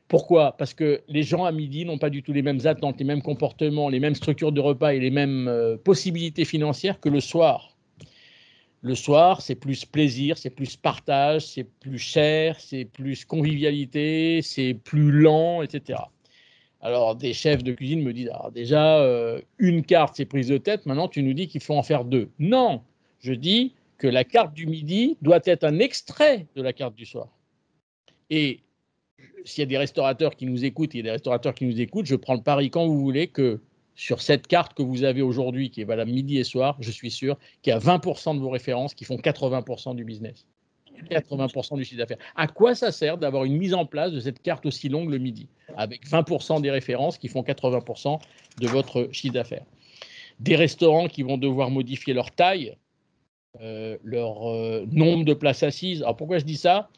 Pourquoi? Parce que les gens à midi n'ont pas du tout les mêmes attentes, les mêmes comportements, les mêmes structures de repas et les mêmes possibilités financières que le soir. Le soir, c'est plus plaisir, c'est plus partage, c'est plus cher, c'est plus convivialité, c'est plus lent, etc. Alors, des chefs de cuisine me disent, alors déjà, une carte, c'est prise de tête, maintenant tu nous dis qu'il faut en faire 2. Non, je dis que la carte du midi doit être un extrait de la carte du soir. Et s'il y a des restaurateurs qui nous écoutent, je prends le pari quand vous voulez que sur cette carte que vous avez aujourd'hui, qui est valable midi et soir, je suis sûr qu'il y a 20% de vos références qui font 80% du business, 80% du chiffre d'affaires. À quoi ça sert d'avoir une mise en place de cette carte aussi longue le midi, avec 20% des références qui font 80% de votre chiffre d'affaires? Des restaurants qui vont devoir modifier leur taille, leur nombre de places assises. Alors pourquoi je dis ça?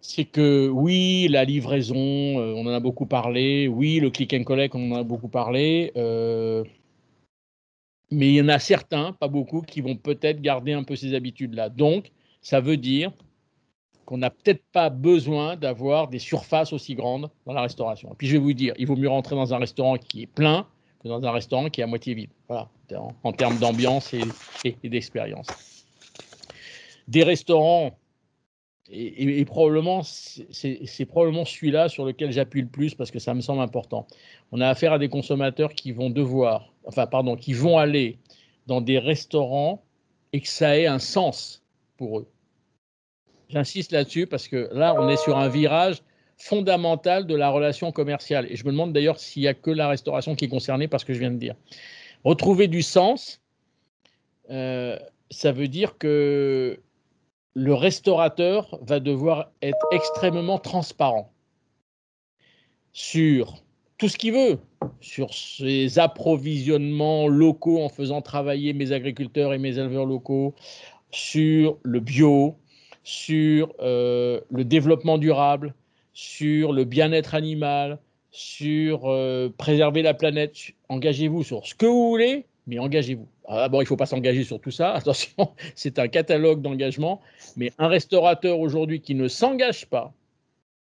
C'est que oui, la livraison, on en a beaucoup parlé. Oui, le click and collect, on en a beaucoup parlé. Mais il y en a certains, pas beaucoup, qui vont peut-être garder un peu ces habitudes-là. Donc, ça veut dire qu'on n'a peut-être pas besoin d'avoir des surfaces aussi grandes dans la restauration. Et puis, je vais vous dire, il vaut mieux rentrer dans un restaurant qui est plein que dans un restaurant qui est à moitié vide. Voilà, en termes d'ambiance et d'expérience. Des restaurants, et probablement, c'est probablement celui-là sur lequel j'appuie le plus parce que ça me semble important. On a affaire à des consommateurs qui vont qui vont aller dans des restaurants et que ça ait un sens pour eux. J'insiste là-dessus parce que là, on est sur un virage fondamental de la relation commerciale. Et je me demande d'ailleurs s'il n'y a que la restauration qui est concernée par ce que je viens de dire. Retrouver du sens, ça veut dire que le restaurateur va devoir être extrêmement transparent sur tout ce qu'il veut, sur ses approvisionnements locaux en faisant travailler mes agriculteurs et mes éleveurs locaux, sur le bio, sur le développement durable, sur le bien-être animal, sur préserver la planète. Engagez-vous sur ce que vous voulez, mais engagez-vous. Ah, bon, il ne faut pas s'engager sur tout ça, attention, c'est un catalogue d'engagement, mais un restaurateur aujourd'hui qui ne s'engage pas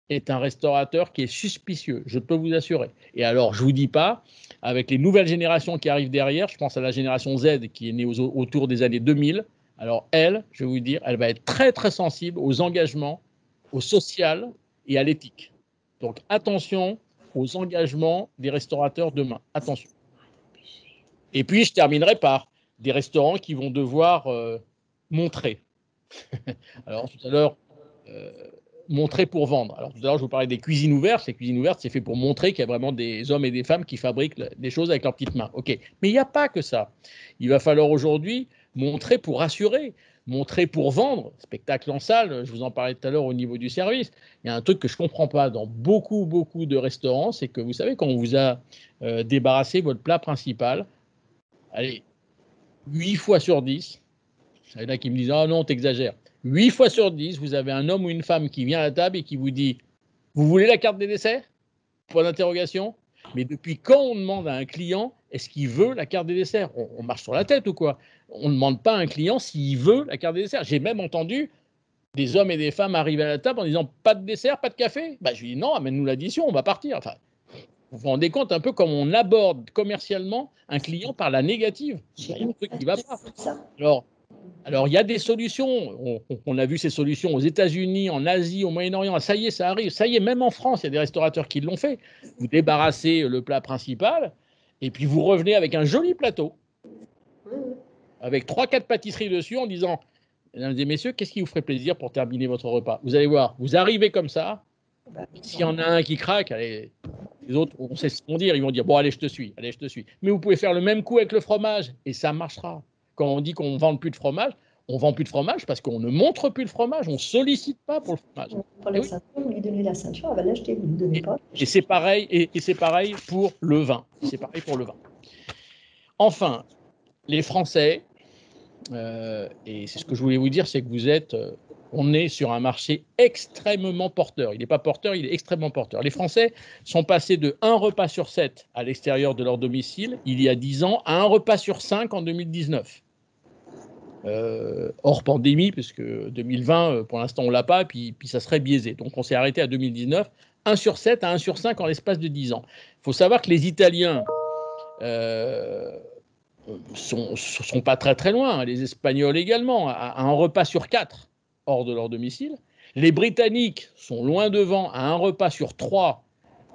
est un restaurateur qui est suspicieux, je peux vous assurer. Et alors, je ne vous dis pas, avec les nouvelles générations qui arrivent derrière, je pense à la génération Z qui est née autour des années 2000, alors elle, je vais vous dire, elle va être très très sensible aux engagements, au social et à l'éthique. Donc attention aux engagements des restaurateurs demain, attention. Et puis je terminerai par des restaurants qui vont devoir montrer. Alors tout à l'heure, montrer pour vendre. Alors tout à l'heure, je vous parlais des cuisines ouvertes. Les cuisines ouvertes, c'est fait pour montrer qu'il y a vraiment des hommes et des femmes qui fabriquent des choses avec leurs petites mains. OK. Mais il n'y a pas que ça. Il va falloir aujourd'hui montrer pour rassurer, montrer pour vendre. Spectacle en salle, je vous en parlais tout à l'heure au niveau du service. Il y a un truc que je ne comprends pas dans beaucoup de restaurants, c'est que vous savez, quand on vous a débarrassé votre plat principal, allez, 8 fois sur 10, il y en a qui me disent « Ah non, t'exagères ». 8 fois sur 10, vous avez un homme ou une femme qui vient à la table et qui vous dit « Vous voulez la carte des desserts ?» Point d'interrogation. Mais depuis quand on demande à un client est-ce qu'il veut la carte des desserts? On marche sur la tête ou quoi? On ne demande pas à un client s'il veut la carte des desserts. J'ai même entendu des hommes et des femmes arriver à la table en disant « Pas de dessert, pas de café ?» Je lui dis « Non, amène-nous l'addition, on va partir. » Enfin, vous vous rendez compte un peu comme on aborde commercialement un client par la négative. Il y a un truc qui ne va pas. Alors, il y a des solutions. On a vu ces solutions aux États-Unis, en Asie, au Moyen-Orient. Ça y est, ça arrive. Ça y est, même en France, il y a des restaurateurs qui l'ont fait. Vous débarrassez le plat principal et puis vous revenez avec un joli plateau, avec 3-4 pâtisseries dessus en disant « Mesdames et messieurs, qu'est-ce qui vous ferait plaisir pour terminer votre repas ?» Vous allez voir, vous arrivez comme ça. S'il y en a un qui craque, allez, les autres, on sait ce qu'ils vont dire. Ils vont dire « Bon, allez, je te suis. Allez, je te suis. » Mais vous pouvez faire le même coup avec le fromage et ça marchera. Quand on dit qu'on ne vend plus de fromage, on ne vend plus de fromage parce qu'on ne montre plus le fromage, on ne sollicite pas pour le fromage. Pour la ceinture, vous lui donnez la ceinture, elle va l'acheter, vous ne lui donnez pas. Et c'est pareil, et c'est pareil pour le vin. C'est pareil pour le vin. Enfin, les Français, et c'est ce que je voulais vous dire, c'est que on est sur un marché extrêmement porteur. Il n'est pas porteur, il est extrêmement porteur. Les Français sont passés de 1 repas sur 7 à l'extérieur de leur domicile il y a 10 ans à 1 repas sur 5 en 2019. Hors pandémie, puisque 2020, pour l'instant, on ne l'a pas, puis ça serait biaisé. Donc, on s'est arrêté à 2019, 1 sur 7 à 1 sur 5 en l'espace de 10 ans. Il faut savoir que les Italiens sont pas très très loin, les Espagnols également, à 1 repas sur 4 hors de leur domicile. Les Britanniques sont loin devant, à 1 repas sur 3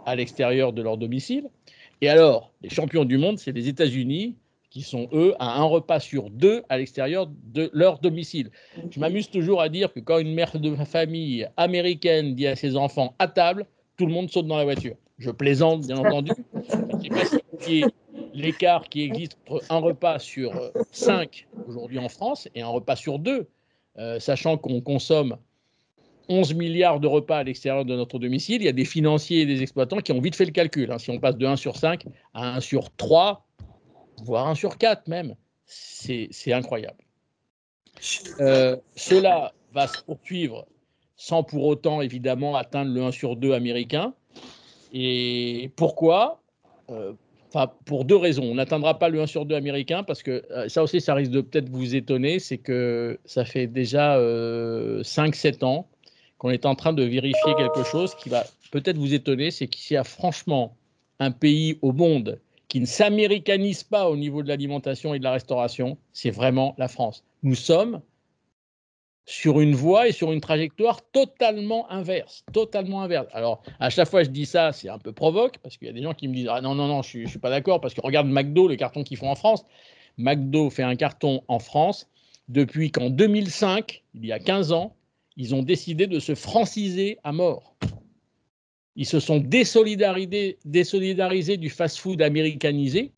à l'extérieur de leur domicile. Et alors, les champions du monde, c'est les États-Unis, qui sont, eux, à 1 repas sur 2 à l'extérieur de leur domicile. Je m'amuse toujours à dire que quand une mère de famille américaine dit à ses enfants « à table », tout le monde saute dans la voiture. Je plaisante, bien entendu. Je ne sais pas si l'écart qui existe entre 1 repas sur 5 aujourd'hui en France et 1 repas sur 2, sachant qu'on consomme 11 milliards de repas à l'extérieur de notre domicile, il y a des financiers et des exploitants qui ont vite fait le calcul. Si on passe de 1 sur 5 à 1 sur 3, voire 1 sur 4 même, c'est incroyable. Cela va se poursuivre sans pour autant, évidemment, atteindre le 1 sur 2 américain. Et pourquoi? Pour 2 raisons. On n'atteindra pas le 1 sur 2 américain parce que ça aussi, ça risque de peut-être vous étonner, c'est que ça fait déjà 5-7 ans qu'on est en train de vérifier quelque chose qui va peut-être vous étonner, c'est qu'il y a franchement un pays au monde qui ne s'américanise pas au niveau de l'alimentation et de la restauration, c'est vraiment la France. Nous sommes sur une voie et sur une trajectoire totalement inverse, totalement inverse. Alors, à chaque fois que je dis ça, c'est un peu provoque, parce qu'il y a des gens qui me disent « Ah non, non, non, je ne suis pas d'accord, parce que regarde McDo, le carton qu'ils font en France. » McDo fait un carton en France depuis qu'en 2005, il y a 15 ans, ils ont décidé de se franciser à mort. Ils se sont désolidarisés du fast-food américanisé.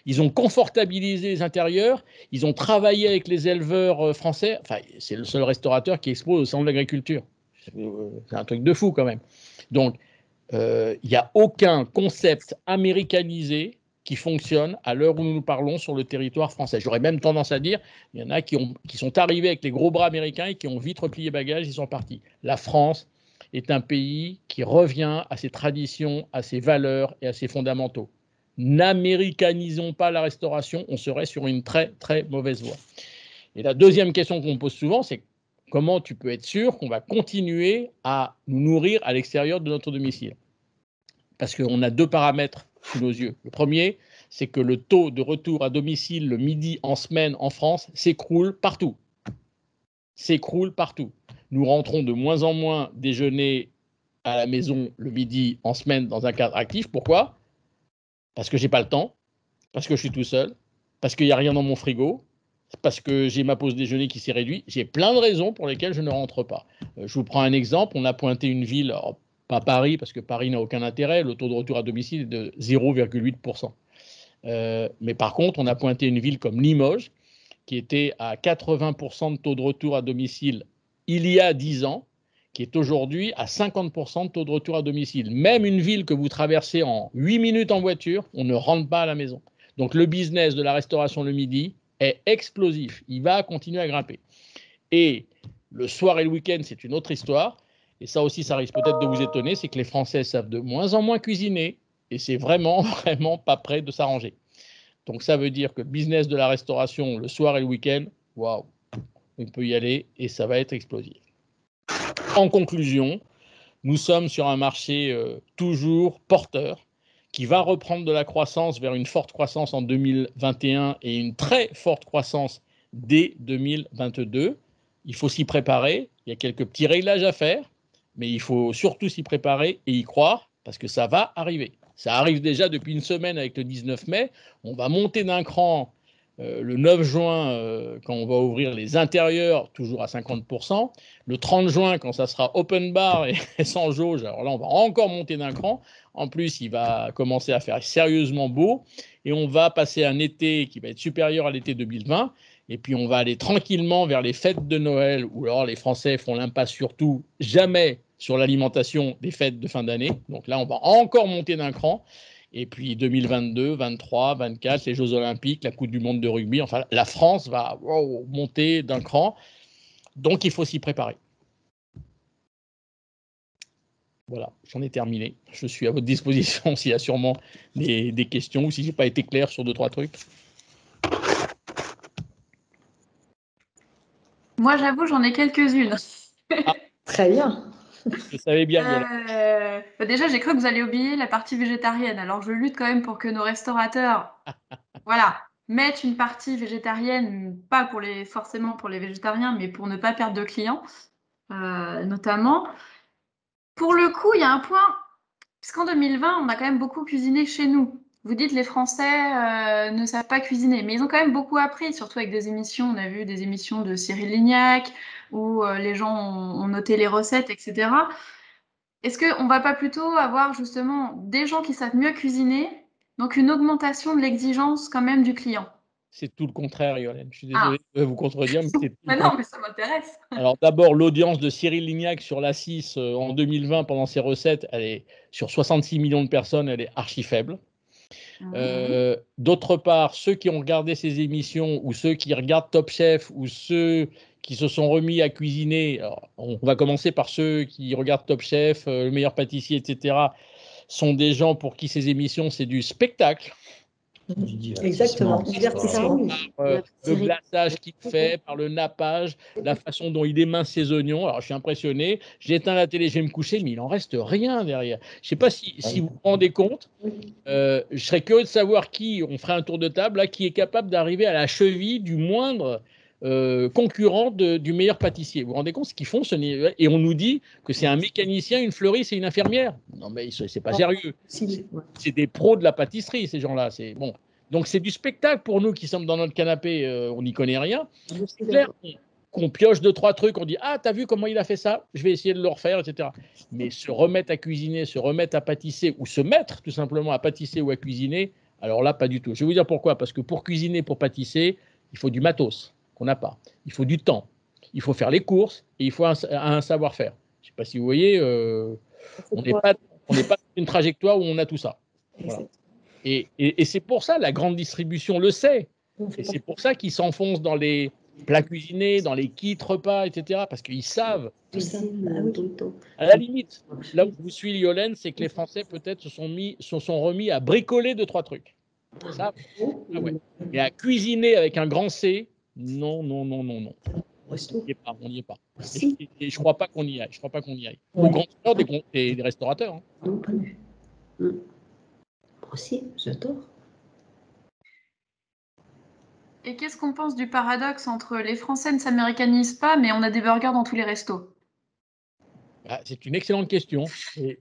Ils ont confortabilisé les intérieurs. Ils ont travaillé avec les éleveurs français. Enfin, c'est le seul restaurateur qui expose au salon de l'agriculture. C'est un truc de fou quand même. Donc, il n'y a aucun concept américanisé qui fonctionne à l'heure où nous parlons sur le territoire français. J'aurais même tendance à dire, il y en a qui sont arrivés avec les gros bras américains et qui ont vite replié bagages, ils sont partis. La France est un pays qui revient à ses traditions, à ses valeurs et à ses fondamentaux. N'américanisons pas la restauration, on serait sur une très très mauvaise voie. Et la deuxième question qu'on me pose souvent, c'est comment tu peux être sûr qu'on va continuer à nous nourrir à l'extérieur de notre domicile? Parce qu'on a deux paramètres sous nos yeux. Le premier, c'est que le taux de retour à domicile le midi en semaine en France s'écroule partout. S'écroule partout. Nous rentrons de moins en moins déjeuner à la maison le midi en semaine dans un cadre actif. Pourquoi? Parce que j'ai pas le temps, parce que je suis tout seul, parce qu'il n'y a rien dans mon frigo, parce que j'ai ma pause déjeuner qui s'est réduite. J'ai plein de raisons pour lesquelles je ne rentre pas. Je vous prends un exemple. On a pointé une ville, alors, pas Paris, parce que Paris n'a aucun intérêt. Le taux de retour à domicile est de 0,8%. Mais par contre, on a pointé une ville comme Limoges, qui était à 80% de taux de retour à domicile il y a 10 ans, qui est aujourd'hui à 50% de taux de retour à domicile. Même une ville que vous traversez en 8 minutes en voiture, on ne rentre pas à la maison. Donc le business de la restauration le midi est explosif. Il va continuer à grimper. Et le soir et le week-end, c'est une autre histoire. Et ça aussi, ça risque peut-être de vous étonner, c'est que les Français savent de moins en moins cuisiner. Et c'est vraiment, vraiment pas prêt de s'arranger. Donc ça veut dire que le business de la restauration, le soir et le week-end, waouh, on peut y aller et ça va être explosif. En conclusion, nous sommes sur un marché toujours porteur qui va reprendre de la croissance vers une forte croissance en 2021 et une très forte croissance dès 2022. Il faut s'y préparer. Il y a quelques petits réglages à faire, mais il faut surtout s'y préparer et y croire parce que ça va arriver. Ça arrive déjà depuis une semaine avec le 19 mai. On va monter d'un cran le 9 juin quand on va ouvrir les intérieurs, toujours à 50%. Le 30 juin, quand ça sera open bar et sans jauge, alors là, on va encore monter d'un cran. En plus, il va commencer à faire sérieusement beau et on va passer un été qui va être supérieur à l'été 2020. Et puis, on va aller tranquillement vers les fêtes de Noël où alors les Français font l'impasse surtout jamais sur l'alimentation des fêtes de fin d'année. Donc là, on va encore monter d'un cran. Et puis 2022, 23, 24, les Jeux Olympiques, la Coupe du Monde de rugby. Enfin, la France va monter d'un cran. Donc, il faut s'y préparer. Voilà, j'en ai terminé. Je suis à votre disposition s'il y a sûrement des questions ou si je n'ai pas été clair sur 2-3 trucs. Moi, j'avoue, j'en ai quelques-unes. Ah, Très bien. je savais bien, Viola. Déjà, j'ai cru que vous alliez oublier la partie végétarienne. Alors, je lutte quand même pour que nos restaurateurs, voilà, mettent une partie végétarienne, pas pour forcément pour les végétariens, mais pour ne pas perdre de clients, notamment. Pour le coup, il y a un point, puisqu'en 2020, on a quand même beaucoup cuisiné chez nous. Vous dites les Français ne savent pas cuisiner, mais ils ont quand même beaucoup appris, surtout avec des émissions. On a vu des émissions de Cyril Lignac, où les gens ont noté les recettes, etc. Est-ce qu'on ne va pas plutôt avoir justement des gens qui savent mieux cuisiner, donc une augmentation de l'exigence quand même du client? C'est tout le contraire, Yolène. Je suis Ah, désolé de vous contredire, mais c'est tout le mais non, contraire. mais ça m'intéresse. Alors d'abord, l'audience de Cyril Lignac sur la 6 en 2020 pendant ses recettes, elle est sur 66 millions de personnes, elle est archi faible. D'autre part, ceux qui ont regardé ces émissions ou ceux qui regardent Top Chef ou ceux qui se sont remis à cuisiner, alors, on va commencer par ceux qui regardent Top Chef, Le Meilleur Pâtissier, etc., sont des gens pour qui ces émissions, c'est du spectacle. Exactement, divertissement. Le glaçage qu'il fait, par le nappage, la façon dont il émince ses oignons. Alors, je suis impressionné. J'éteins la télé, je vais me coucher, mais il n'en reste rien derrière. Je ne sais pas si vous vous rendez compte. Je serais curieux de savoir on ferait un tour de table, là, qui est capable d'arriver à la cheville du moindre concurrent du meilleur pâtissier. Vous vous rendez compte ce qu'ils font et on nous dit que c'est un mécanicien, une fleuriste et une infirmière. Non, mais c'est pas sérieux. C'est des pros de la pâtisserie, ces gens-là. C'est bon. Donc, c'est du spectacle pour nous qui sommes dans notre canapé, on n'y connaît rien. C'est clair qu'on pioche 2-3 trucs, on dit « Ah, t'as vu comment il a fait ça? Je vais essayer de le refaire, etc. » Mais se remettre à cuisiner, se remettre à pâtisser, ou se mettre tout simplement à pâtisser ou à cuisiner, alors là, pas du tout. Je vais vous dire pourquoi. Parce que pour cuisiner, pour pâtisser, il faut du matos qu'on n'a pas. Il faut du temps. Il faut faire les courses et il faut un savoir-faire. Je ne sais pas si vous voyez, on n'est pas dans une trajectoire où on a tout ça. Voilà. Et c'est pour ça, la grande distribution le sait. Et c'est pour ça qu'ils s'enfoncent dans les plats cuisinés, dans les kits repas, etc. Parce qu'ils savent. À la limite, là où je vous suis, Yolène, c'est que les Français, peut-être, se sont remis à bricoler 2-3 trucs. Ça, ouais. Mais à cuisiner avec un grand C, non. On n'y est pas. Et je ne crois pas qu'on y aille. Au grand honneur des restaurateurs. Hein. Non, pas du. Moi aussi, j'adore. Et qu'est-ce qu'on pense du paradoxe entre les Français ne s'américanisent pas, mais on a des burgers dans tous les restos? C'est une excellente question.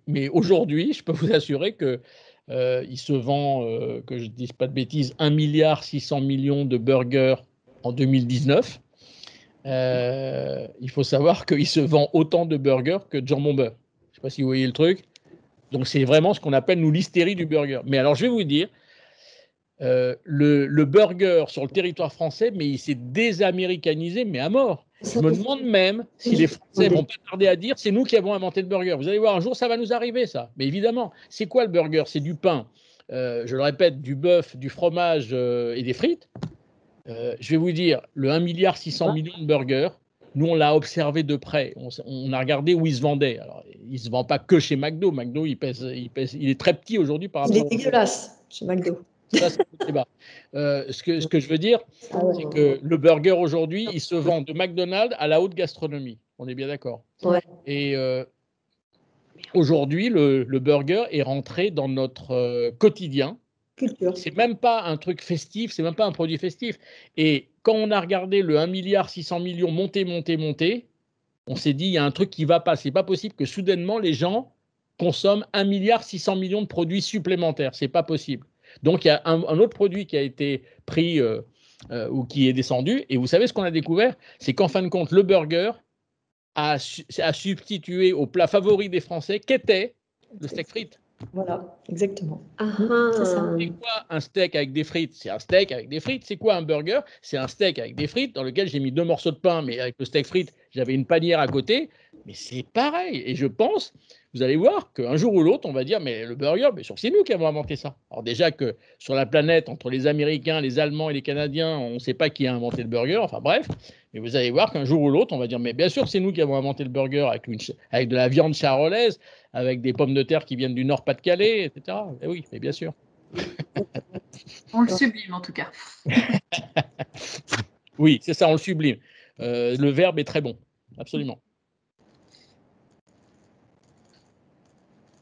Mais aujourd'hui, je peux vous assurer que il se vend, que je ne dise pas de bêtises, 1,6 milliard de burgers en 2019. Il faut savoir qu'il se vend autant de burgers que de jambon beurre. Je ne sais pas si vous voyez le truc. Donc, c'est vraiment ce qu'on appelle, nous, l'hystérie du burger. Mais alors, je vais vous dire, le burger sur le territoire français, mais il s'est désaméricanisé, mais à mort. Je me demande même si les Français vont pas tarder à dire c'est nous qui avons inventé le burger. Vous allez voir, un jour, ça va nous arriver, ça. Mais évidemment, c'est quoi le burger? C'est du pain, je le répète, du bœuf, du fromage et des frites. Je vais vous dire, le 1,6 milliard de burgers, nous, on l'a observé de près. On a regardé où il se vendait. Alors, il ne se vend pas que chez McDo. McDo, il est très petit aujourd'hui par rapport. Il est dégueulasse chez McDo. Ça, c'est le débat. Ce que je veux dire, c'est que le burger aujourd'hui, il se vend de McDonald's à la haute gastronomie. On est bien d'accord. Ouais. Et aujourd'hui, le burger est rentré dans notre quotidien. C'est même pas un truc festif, c'est même pas un produit festif. Et quand on a regardé le 1,6 milliard monter, on s'est dit il y a un truc qui va pas. C'est pas possible que soudainement les gens consomment 1,6 milliard de produits supplémentaires. C'est pas possible. Donc il y a un autre produit qui a été pris ou qui est descendu. Et vous savez ce qu'on a découvert, c'est qu'en fin de compte le burger a substitué au plat favori des Français, qu'était le steak frites. Voilà, exactement. C'est ça. C'est quoi un steak avec des frites? C'est un steak avec des frites. C'est quoi un burger? C'est un steak avec des frites dans lequel j'ai mis 2 morceaux de pain, mais avec le steak frites, j'avais une panière à côté. Mais c'est pareil. Et je pense, vous allez voir qu'un jour ou l'autre, on va dire, mais le burger, bien sûr, c'est nous qui avons inventé ça. Alors déjà que sur la planète, entre les Américains, les Allemands et les Canadiens, on ne sait pas qui a inventé le burger. Enfin bref, mais vous allez voir qu'un jour ou l'autre, on va dire, mais bien sûr, c'est nous qui avons inventé le burger avec de la viande charolaise, avec des pommes de terre qui viennent du Nord-Pas-de-Calais, etc. Et oui, mais bien sûr. On le sublime, en tout cas. Oui, c'est ça, on le sublime. Le verbe est très bon, absolument.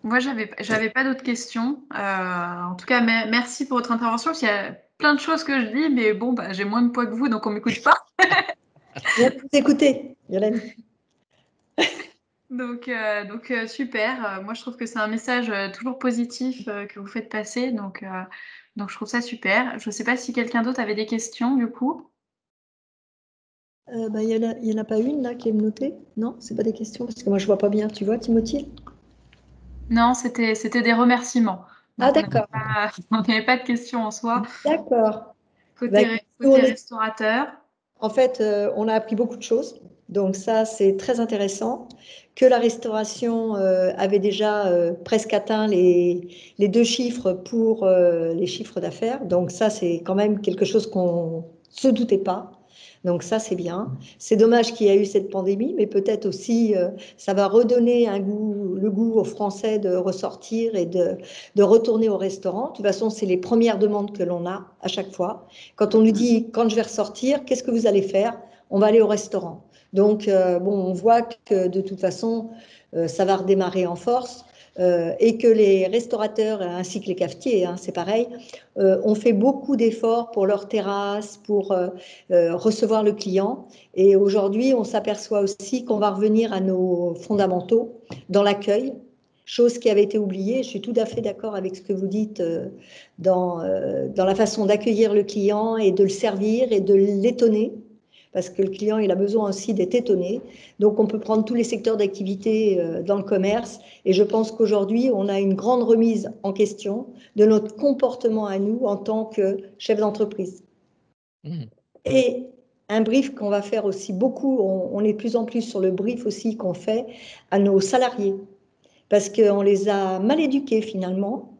Moi, j'avais pas d'autres questions. En tout cas, merci pour votre intervention. Il y a plein de choses que je dis, mais bon, j'ai moins de poids que vous, donc on m'écoute pas. Vous écoutez, Yolène. Donc super. Moi, je trouve que c'est un message toujours positif que vous faites passer. Donc, je trouve ça super. Je ne sais pas si quelqu'un d'autre avait des questions, du coup. Il y en a pas une là qui est notée? Non, c'est pas des questions parce que moi je vois pas bien. Tu vois, Timothy? Non, c'était des remerciements. Ah d'accord. On n'avait pas de questions en soi. D'accord. Côté restaurateur. En fait, on a appris beaucoup de choses. Donc ça, c'est très intéressant. Que la restauration avait déjà presque atteint les 2 chiffres pour les chiffres d'affaires. Donc ça, c'est quand même quelque chose qu'on ne se doutait pas. Donc ça, c'est bien. C'est dommage qu'il y ait eu cette pandémie, mais peut-être aussi ça va redonner le goût aux Français de ressortir et de retourner au restaurant. De toute façon, c'est les premières demandes que l'on a à chaque fois. Quand on nous dit, quand je vais ressortir, qu'est-ce que vous allez faire? On va aller au restaurant. Donc, bon, on voit que de toute façon, ça va redémarrer en force. Et que les restaurateurs ainsi que les cafetiers, hein, c'est pareil, ont fait beaucoup d'efforts pour leur terrasse, pour recevoir le client. Et aujourd'hui, on s'aperçoit aussi qu'on va revenir à nos fondamentaux dans l'accueil, chose qui avait été oubliée. Je suis tout à fait d'accord avec ce que vous dites dans la façon d'accueillir le client et de le servir et de l'étonner. Parce que le client, il a besoin aussi d'être étonné. Donc, on peut prendre tous les secteurs d'activité dans le commerce. Et je pense qu'aujourd'hui, on a une grande remise en question de notre comportement à nous en tant que chef d'entreprise. Et un brief qu'on va faire aussi beaucoup, on est de plus en plus sur le brief aussi qu'on fait à nos salariés. Parce qu'on les a mal éduqués finalement.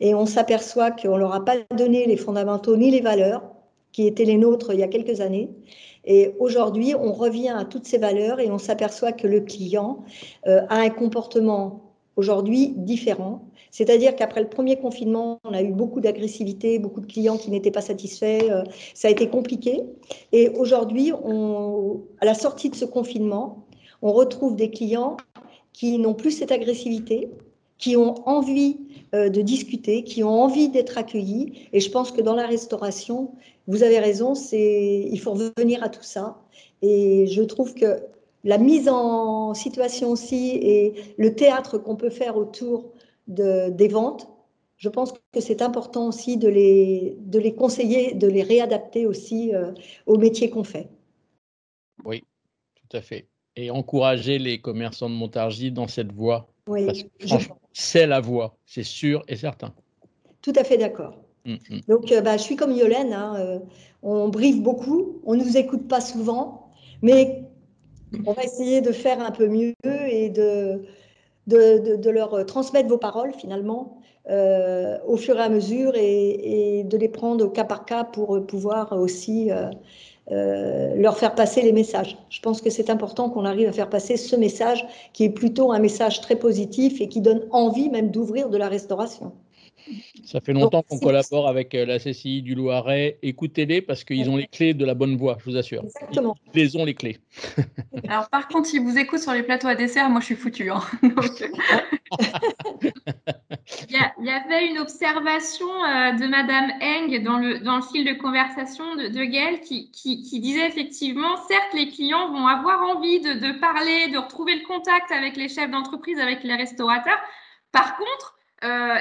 Et on s'aperçoit qu'on ne leur a pas donné les fondamentaux ni les valeurs qui étaient les nôtres il y a quelques années. Et aujourd'hui, on revient à toutes ces valeurs et on s'aperçoit que le client a un comportement aujourd'hui différent. C'est-à-dire qu'après le premier confinement, on a eu beaucoup d'agressivité, beaucoup de clients qui n'étaient pas satisfaits. Ça a été compliqué. Et aujourd'hui, à la sortie de ce confinement, on retrouve des clients qui n'ont plus cette agressivité, qui ont envie de discuter, qui ont envie d'être accueillis. Et je pense que dans la restauration, vous avez raison, il faut revenir à tout ça. Et je trouve que la mise en situation aussi et le théâtre qu'on peut faire autour des ventes, je pense que c'est important aussi de les conseiller, de les réadapter aussi au métier qu'on fait. Oui, tout à fait. Et encourager les commerçants de Montargis dans cette voie. Oui, parce que franchement, c'est la voie, c'est sûr et certain. Tout à fait d'accord. Donc, je suis comme Yolène, hein, on briefe beaucoup, on ne nous écoute pas souvent, mais on va essayer de faire un peu mieux et de leur transmettre vos paroles finalement au fur et à mesure et de les prendre au cas par cas pour pouvoir aussi leur faire passer les messages. Je pense que c'est important qu'on arrive à faire passer ce message qui est plutôt un message très positif et qui donne envie même d'ouvrir de la restauration. Ça fait longtemps qu'on collabore avec la CCI du Loiret. Écoutez-les parce qu'ils ont les clés de la bonne voie, je vous assure. Exactement. Ils les ont les clés. Alors par contre, s'ils vous écoutent sur les plateaux à dessert, moi je suis foutue. Hein. Donc, il y avait une observation de Madame Eng dans le fil de conversation de Gaëlle qui disait effectivement, certes, les clients vont avoir envie de parler, de retrouver le contact avec les chefs d'entreprise, avec les restaurateurs. Par contre,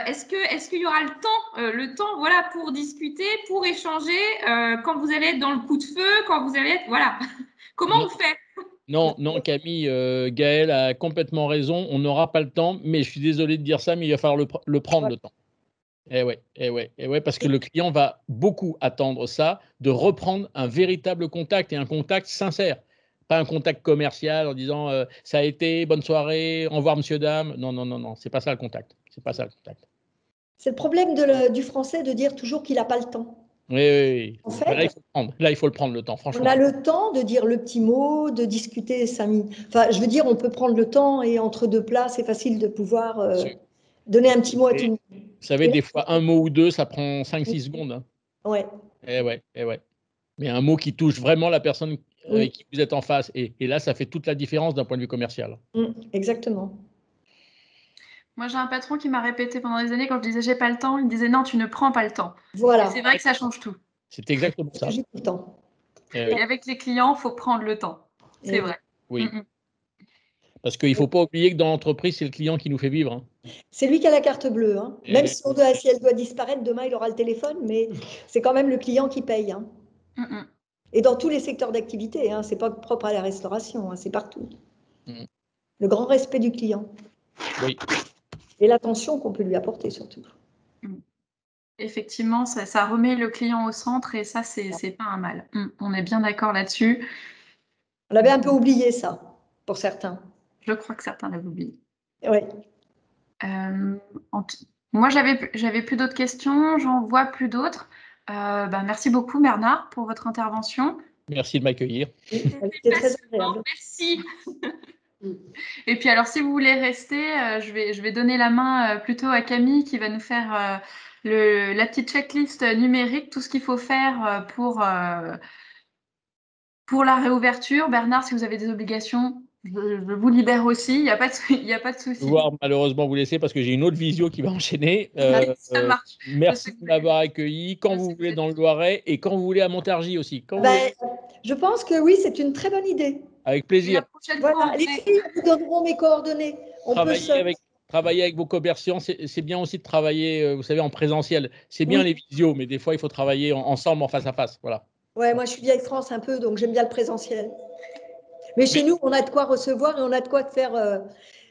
est-ce qu'il y aura le temps voilà, pour discuter, pour échanger quand vous allez être dans le coup de feu, quand vous allez être… Voilà. Comment on fait? Non, Camille, Gaëlle a complètement raison. On n'aura pas le temps, mais je suis désolé de dire ça, mais il va falloir le prendre le temps. Eh ouais, parce que le client va beaucoup attendre ça, de reprendre un véritable contact et un contact sincère. Pas un contact commercial en disant ça a été, bonne soirée, au revoir monsieur, dame. Non, c'est pas ça le contact. C'est pas ça le contact. C'est le problème du français de dire toujours qu'il n'a pas le temps. Oui. En fait, là, il faut le prendre le temps, franchement. On a le temps de dire le petit mot, de discuter 5 minutes. Enfin, je veux dire, on peut prendre le temps et entre deux plats, c'est facile de pouvoir donner un petit mot à tout le monde. Vous savez, des fois, un mot ou deux, ça prend 5-6 secondes. Hein. Ouais. Eh ouais. Mais un mot qui touche vraiment la personne avec qui vous êtes en face. Et là, ça fait toute la différence d'un point de vue commercial. Exactement. Moi, j'ai un patron qui m'a répété pendant des années, quand je disais j'ai pas le temps, il me disait non, tu ne prends pas le temps. Voilà. C'est vrai que ça change tout. C'est exactement ça. J'ai tout le temps. Et avec les clients, il faut prendre le temps. C'est vrai. Oui. Parce qu'il ne faut pas oublier que dans l'entreprise, c'est le client qui nous fait vivre. Hein. C'est lui qui a la carte bleue. Hein. Même si elle doit disparaître, demain, il aura le téléphone, mais c'est quand même le client qui paye. Hein. Et dans tous les secteurs d'activité, hein, ce n'est pas propre à la restauration, hein, c'est partout. Le grand respect du client. Oui. Et l'attention qu'on peut lui apporter surtout. Effectivement, ça remet le client au centre et ça, c'est pas un mal. On est bien d'accord là-dessus. On avait un peu oublié ça, pour certains. Je crois que certains l'avaient oublié. Oui. Moi, j'avais plus d'autres questions, j'en vois plus d'autres. Merci beaucoup, Bernard, pour votre intervention. Merci de m'accueillir. C'était très agréable. Merci. Et puis alors, si vous voulez rester, je vais donner la main plutôt à Camille qui va nous faire la petite checklist numérique, tout ce qu'il faut faire pour la réouverture. Bernard, si vous avez des obligations, je vous libère aussi, il n'y a pas de souci. Je vais devoir malheureusement vous laisser parce que j'ai une autre visio qui va enchaîner. Ça marche. Merci de m'avoir accueilli quand vous voulez dans le Loiret et quand vous voulez à Montargis aussi. Je pense que oui, c'est une très bonne idée. Avec plaisir. Voilà, les filles vous donneront mes coordonnées. Travailler avec vos commerçants, c'est bien aussi de travailler, vous savez, en présentiel. C'est bien les visios, mais des fois, il faut travailler ensemble, en face à face. Voilà. Ouais, moi, je suis vieille France un peu, donc j'aime bien le présentiel. Mais chez nous, on a de quoi recevoir et on a de quoi faire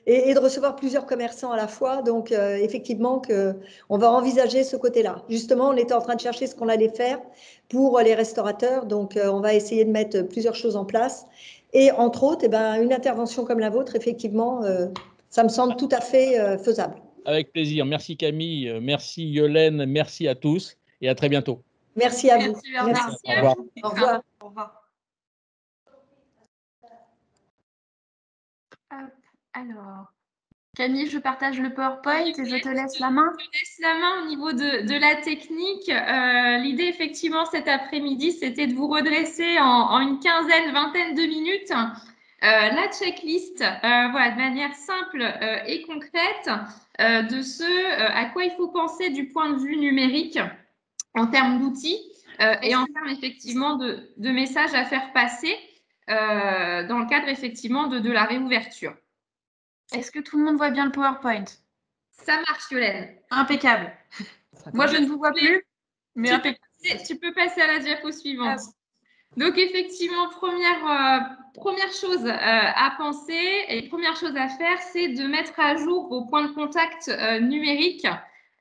et de recevoir plusieurs commerçants à la fois. Donc, effectivement, on va envisager ce côté-là. Justement, on était en train de chercher ce qu'on allait faire pour les restaurateurs. Donc, on va essayer de mettre plusieurs choses en place. Et entre autres, une intervention comme la vôtre, effectivement, ça me semble tout à fait faisable. Avec plaisir. Merci Camille, merci Yolène, merci à tous et à très bientôt. Merci à vous. Merci. Au revoir. Au revoir. Au revoir. Alors, Camille, je partage le PowerPoint et je te laisse la main. Je te laisse la main au niveau de la technique. L'idée, effectivement, cet après-midi, c'était de vous redresser en une quinzaine, vingtaine de minutes la checklist, voilà, de manière simple et concrète de ce à quoi il faut penser du point de vue numérique en termes d'outils et en termes effectivement de messages à faire passer dans le cadre effectivement de la réouverture. Est-ce que tout le monde voit bien le PowerPoint? Ça marche, Yolène. Impeccable. Moi, je ne vous vois plus, mais tu peux passer à la diapo suivante. Donc, effectivement, première chose à penser et première chose à faire, c'est de mettre à jour vos points de contact numériques,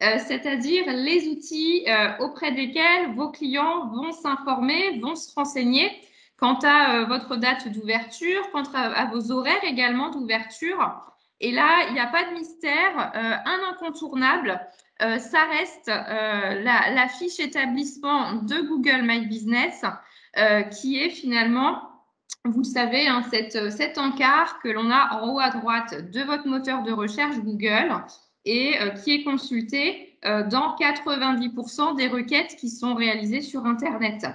c'est-à-dire les outils auprès desquels vos clients vont s'informer, vont se renseigner quant à votre date d'ouverture, quant à vos horaires également d'ouverture. Et là, il n'y a pas de mystère. Un incontournable, ça reste la fiche établissement de Google My Business, qui est finalement, vous le savez, hein, cet encart que l'on a en haut à droite de votre moteur de recherche Google et qui est consulté dans 90% des requêtes qui sont réalisées sur Internet.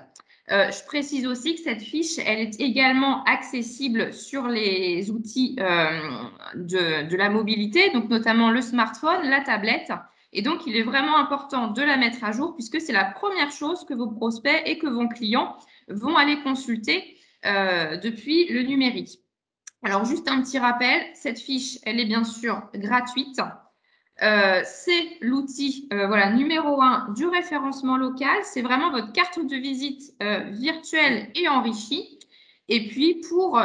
Je précise aussi que cette fiche, elle est également accessible sur les outils de la mobilité, donc notamment le smartphone, la tablette. Et donc, il est vraiment important de la mettre à jour puisque c'est la première chose que vos prospects et que vos clients vont aller consulter depuis le numérique. Alors, juste un petit rappel, cette fiche, elle est bien sûr gratuite. C'est l'outil numéro 1 du référencement local. C'est vraiment votre carte de visite virtuelle et enrichie. Et puis, pour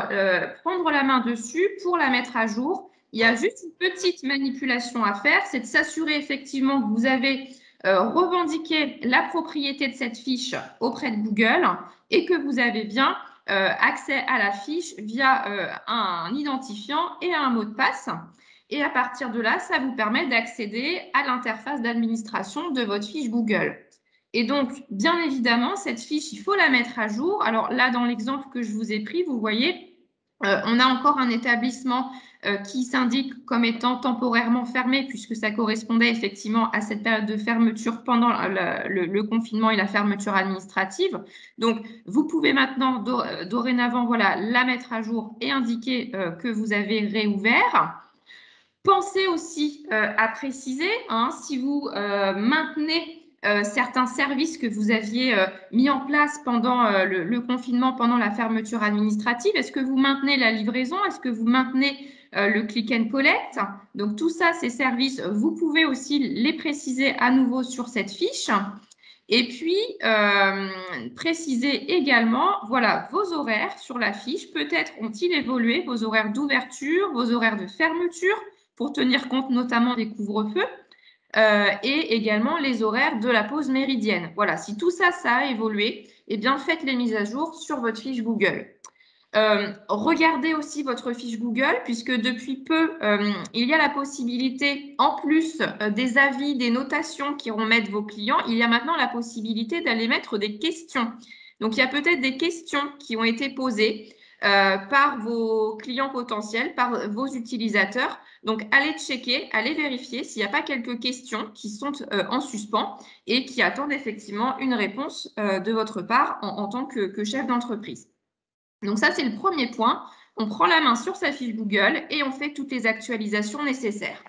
prendre la main dessus, pour la mettre à jour, il y a juste une petite manipulation à faire. C'est de s'assurer effectivement que vous avez revendiqué la propriété de cette fiche auprès de Google et que vous avez bien accès à la fiche via un identifiant et un mot de passe. Et à partir de là, ça vous permet d'accéder à l'interface d'administration de votre fiche Google. Et donc, bien évidemment, cette fiche, il faut la mettre à jour. Alors là, dans l'exemple que je vous ai pris, vous voyez, on a encore un établissement qui s'indique comme étant temporairement fermé, puisque ça correspondait effectivement à cette période de fermeture pendant le confinement et la fermeture administrative. Donc, vous pouvez maintenant, dorénavant, voilà, la mettre à jour et indiquer que vous avez réouvert. Pensez aussi à préciser, hein, si vous maintenez certains services que vous aviez mis en place pendant le confinement, pendant la fermeture administrative. Est-ce que vous maintenez la livraison? Est-ce que vous maintenez le click and collect? Donc, tout ça, ces services, vous pouvez aussi les préciser à nouveau sur cette fiche. Et puis, précisez également, voilà, vos horaires sur la fiche. Peut-être ont-ils évolué, vos horaires d'ouverture, vos horaires de fermeture, pour tenir compte notamment des couvre-feux et également les horaires de la pause méridienne. Voilà, si tout ça, ça a évolué, eh bien, faites les mises à jour sur votre fiche Google. Regardez aussi votre fiche Google puisque depuis peu, il y a la possibilité, en plus des avis, des notations qu'iront mettre vos clients, il y a maintenant la possibilité d'aller mettre des questions. Donc, il y a peut-être des questions qui ont été posées par vos clients potentiels, par vos utilisateurs. Donc, allez checker, allez vérifier s'il n'y a pas quelques questions qui sont en suspens et qui attendent effectivement une réponse de votre part en tant que chef d'entreprise. Donc, ça, c'est le premier point. On prend la main sur sa fiche Google et on fait toutes les actualisations nécessaires.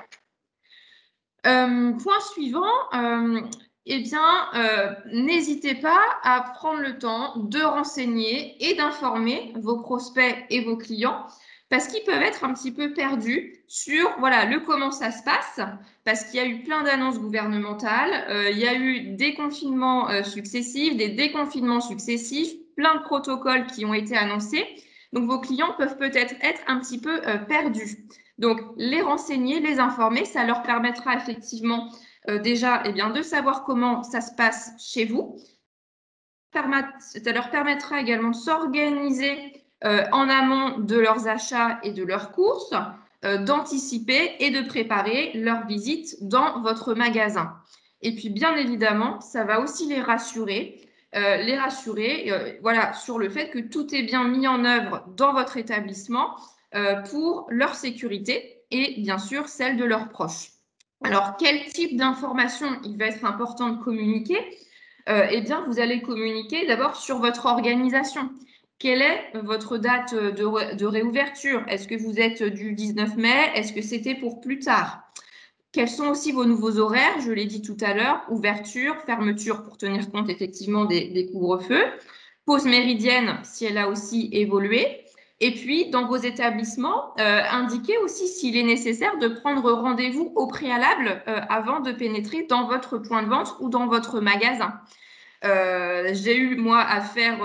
Point suivant, eh bien, n'hésitez pas à prendre le temps de renseigner et d'informer vos prospects et vos clients parce qu'ils peuvent être un petit peu perdus sur voilà, le comment ça se passe, parce qu'il y a eu plein d'annonces gouvernementales, il y a eu des confinements successifs, des déconfinements successifs, plein de protocoles qui ont été annoncés. Donc, vos clients peuvent peut-être être un petit peu perdus. Donc, les renseigner, les informer, ça leur permettra effectivement déjà eh bien, de savoir comment ça se passe chez vous. Ça leur permettra également de s'organiser en amont de leurs achats et de leurs courses, d'anticiper et de préparer leur visite dans votre magasin. Et puis, bien évidemment, ça va aussi les rassurer voilà, sur le fait que tout est bien mis en œuvre dans votre établissement pour leur sécurité et bien sûr celle de leurs proches. Alors, quel type d'information il va être important de communiquer? Eh bien, vous allez communiquer d'abord sur votre organisation. Quelle est votre date de réouverture? Est-ce que vous êtes du 19 mai? Est-ce que c'était pour plus tard? Quels sont aussi vos nouveaux horaires? Je l'ai dit tout à l'heure, ouverture, fermeture pour tenir compte effectivement des couvre-feux, pause méridienne si elle a aussi évolué. Et puis, dans vos établissements, indiquez aussi s'il est nécessaire de prendre rendez-vous au préalable avant de pénétrer dans votre point de vente ou dans votre magasin. J'ai eu, moi, à faire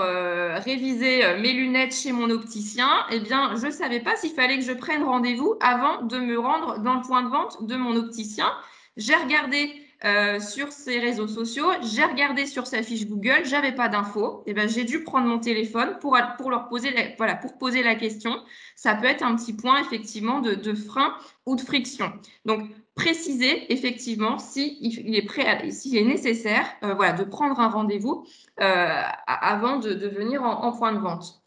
réviser mes lunettes chez mon opticien. Eh bien, je ne savais pas s'il fallait que je prenne rendez-vous avant de me rendre dans le point de vente de mon opticien. J'ai regardé sur ses réseaux sociaux, j'ai regardé sur sa fiche Google, je n'avais pas d'infos. Eh bien, j'ai dû prendre mon téléphone pour leur poser pour poser la question. Ça peut être un petit point, effectivement, de frein ou de friction. Donc, préciser effectivement s'il est nécessaire voilà, de prendre un rendez-vous avant de venir en point de vente.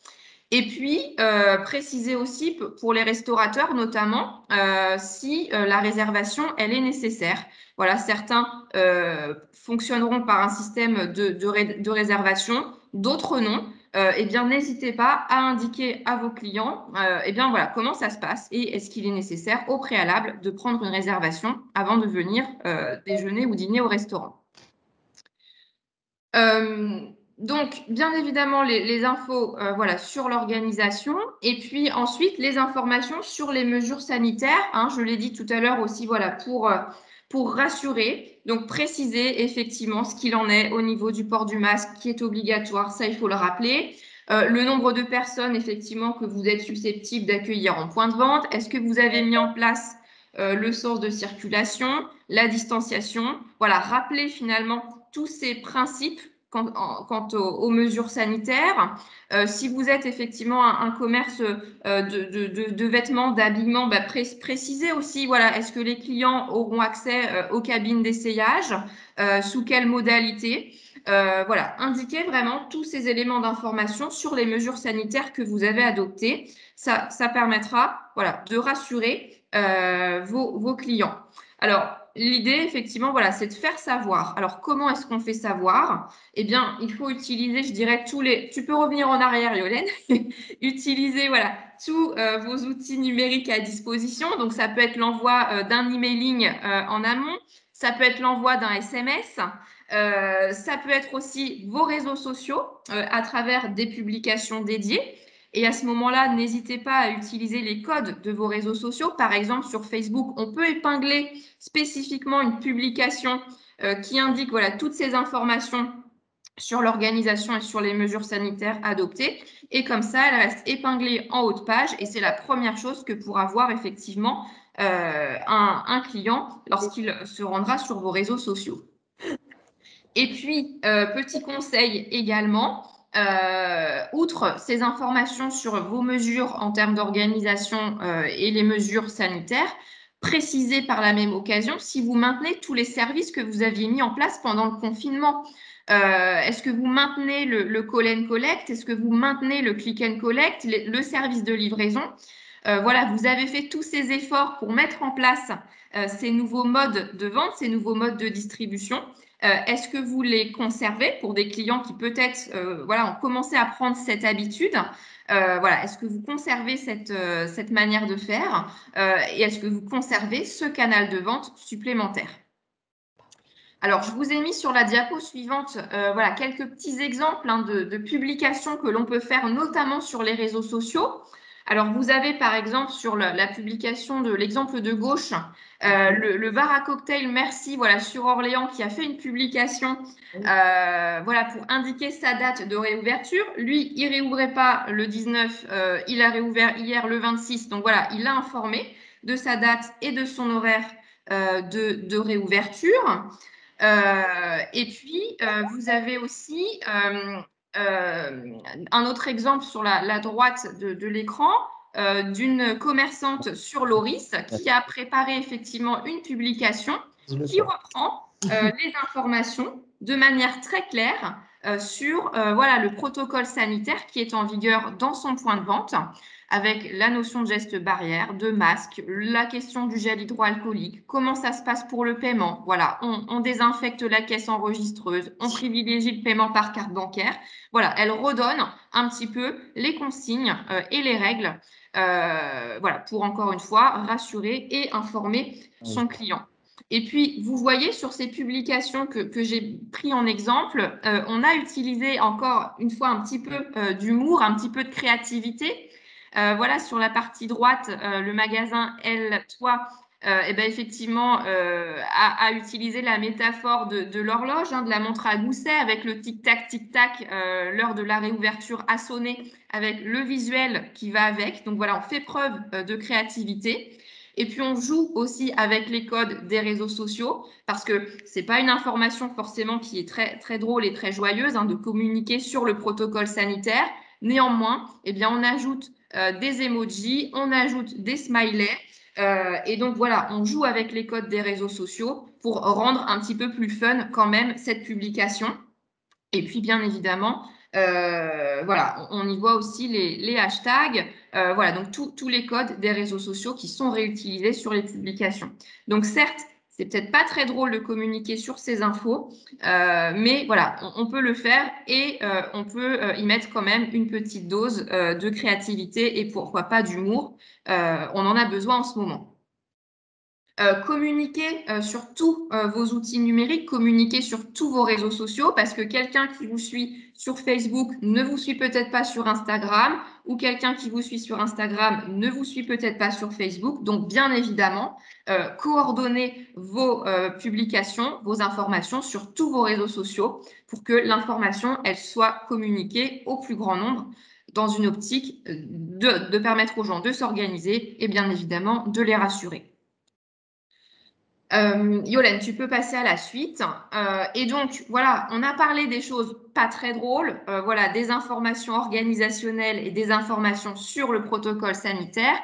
Et puis, préciser aussi pour les restaurateurs notamment si la réservation, elle est nécessaire. Voilà, certains fonctionneront par un système de réservation, d'autres non. Eh bien, n'hésitez pas à indiquer à vos clients eh bien, voilà, comment ça se passe et est-ce qu'il est nécessaire au préalable de prendre une réservation avant de venir déjeuner ou dîner au restaurant. Donc, bien évidemment, les infos voilà, sur l'organisation et puis ensuite, les informations sur les mesures sanitaires. Hein, je l'ai dit tout à l'heure aussi, voilà, pour rassurer, donc préciser effectivement ce qu'il en est au niveau du port du masque qui est obligatoire, ça il faut le rappeler. Le nombre de personnes effectivement que vous êtes susceptible d'accueillir en point de vente. Est-ce que vous avez mis en place le sens de circulation, la distanciation? Voilà, rappeler finalement tous ces principes quant aux mesures sanitaires. Si vous êtes effectivement un commerce de vêtements, d'habillement, bah, précisez aussi, voilà, est-ce que les clients auront accès aux cabines d'essayage, sous quelle modalité? Voilà, indiquez vraiment tous ces éléments d'information sur les mesures sanitaires que vous avez adoptées. Ça permettra voilà, de rassurer vos clients. Alors, l'idée, effectivement, voilà, c'est de faire savoir. Alors, comment est-ce qu'on fait savoir? Eh bien, il faut utiliser, je dirais, Tu peux revenir en arrière, Yolène. Utiliser, voilà, tous vos outils numériques à disposition. Donc, ça peut être l'envoi d'un emailing en amont. Ça peut être l'envoi d'un SMS. Ça peut être aussi vos réseaux sociaux à travers des publications dédiées. Et à ce moment-là, n'hésitez pas à utiliser les codes de vos réseaux sociaux. Par exemple, sur Facebook, on peut épingler spécifiquement une publication qui indique voilà, toutes ces informations sur l'organisation et sur les mesures sanitaires adoptées. Et comme ça, elle reste épinglée en haut de page et c'est la première chose que pourra voir effectivement un client lorsqu'il se rendra sur vos réseaux sociaux. Et puis, petit conseil également, outre ces informations sur vos mesures en termes d'organisation et les mesures sanitaires, précisez par la même occasion si vous maintenez tous les services que vous aviez mis en place pendant le confinement. Est-ce que vous maintenez le call and collect? Est-ce que vous maintenez le click and collect, le service de livraison? Voilà, vous avez fait tous ces efforts pour mettre en place ces nouveaux modes de vente, ces nouveaux modes de distribution. Est-ce que vous les conservez pour des clients qui peut-être voilà, ont commencé à prendre cette habitude? Voilà, est-ce que vous conservez cette manière de faire et est-ce que vous conservez ce canal de vente supplémentaire? Alors, je vous ai mis sur la diapo suivante voilà, quelques petits exemples hein, de publications que l'on peut faire, notamment sur les réseaux sociaux. Alors, vous avez par exemple sur la publication de l'exemple de gauche, le bar à cocktail Merci voilà, sur Orléans qui a fait une publication voilà, pour indiquer sa date de réouverture. Lui, il ne réouvrait pas le 19, il a réouvert hier le 26. Donc voilà, il a informé de sa date et de son horaire de réouverture. Et puis, vous avez aussi un autre exemple sur la droite de l'écran d'une commerçante sur Loris qui a préparé effectivement une publication qui reprend les informations de manière très claire sur voilà, le protocole sanitaire qui est en vigueur dans son point de vente, avec la notion de geste barrière, de masque, la question du gel hydroalcoolique, comment ça se passe pour le paiement. Voilà, on désinfecte la caisse enregistreuse, on privilégie le paiement par carte bancaire. Voilà, elle redonne un petit peu les consignes et les règles voilà, pour encore une fois rassurer et informer son client. Et puis, vous voyez sur ces publications que j'ai pris en exemple, on a utilisé encore une fois un petit peu d'humour, un petit peu de créativité. Voilà, sur la partie droite, le magasin Elle, Toi, eh ben, effectivement, a utilisé la métaphore de l'horloge, hein, de la montre à gousset, avec le tic-tac, tic-tac, l'heure de la réouverture a sonné, avec le visuel qui va avec. Donc voilà, on fait preuve de créativité. Et puis, on joue aussi avec les codes des réseaux sociaux parce que ce n'est pas une information forcément qui est très, très drôle et très joyeuse hein, de communiquer sur le protocole sanitaire. Néanmoins, eh bien, on ajoute des emojis, on ajoute des smileys. Et donc, voilà, on joue avec les codes des réseaux sociaux pour rendre un petit peu plus fun quand même cette publication. Et puis, bien évidemment, voilà, on y voit aussi les hashtags, voilà, donc tous les codes des réseaux sociaux qui sont réutilisés sur les publications. Donc, certes, c'est peut-être pas très drôle de communiquer sur ces infos, mais voilà, on peut le faire et on peut y mettre quand même une petite dose de créativité et pourquoi pas d'humour. On en a besoin en ce moment. Communiquez sur tous vos outils numériques, communiquez sur tous vos réseaux sociaux parce que quelqu'un qui vous suit sur Facebook ne vous suit peut-être pas sur Instagram ou quelqu'un qui vous suit sur Instagram ne vous suit peut-être pas sur Facebook. Donc, bien évidemment, coordonnez vos publications, vos informations sur tous vos réseaux sociaux pour que l'information, elle soit communiquée au plus grand nombre dans une optique de permettre aux gens de s'organiser et bien évidemment de les rassurer. Yolène, tu peux passer à la suite. Et donc, voilà, on a parlé des choses pas très drôles, voilà, des informations organisationnelles et des informations sur le protocole sanitaire.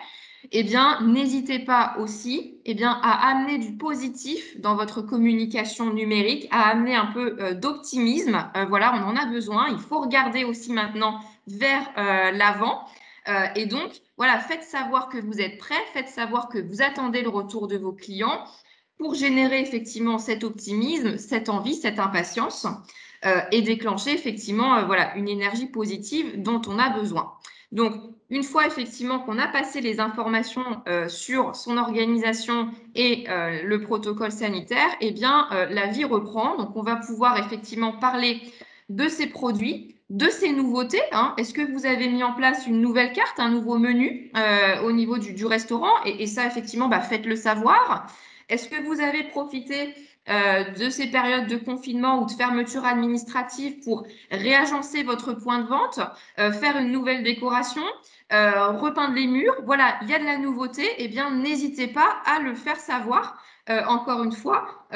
Eh bien, n'hésitez pas aussi à amener du positif dans votre communication numérique, à amener un peu d'optimisme. Voilà, on en a besoin. Il faut regarder aussi maintenant vers l'avant. Et donc, voilà, faites savoir que vous êtes prêts, faites savoir que vous attendez le retour de vos clients pour générer effectivement cet optimisme, cette envie, cette impatience et déclencher effectivement voilà, une énergie positive dont on a besoin. Donc, une fois effectivement qu'on a passé les informations sur son organisation et le protocole sanitaire, eh bien, la vie reprend. Donc, on va pouvoir effectivement parler de ces produits, de ces nouveautés. Hein. Est-ce que vous avez mis en place une nouvelle carte, un nouveau menu au niveau du restaurant et ça, effectivement, bah, faites-le savoir. Est-ce que vous avez profité de ces périodes de confinement ou de fermeture administrative pour réagencer votre point de vente, faire une nouvelle décoration, repeindre les murs? Voilà, il y a de la nouveauté. Eh bien, n'hésitez pas à le faire savoir, encore une fois,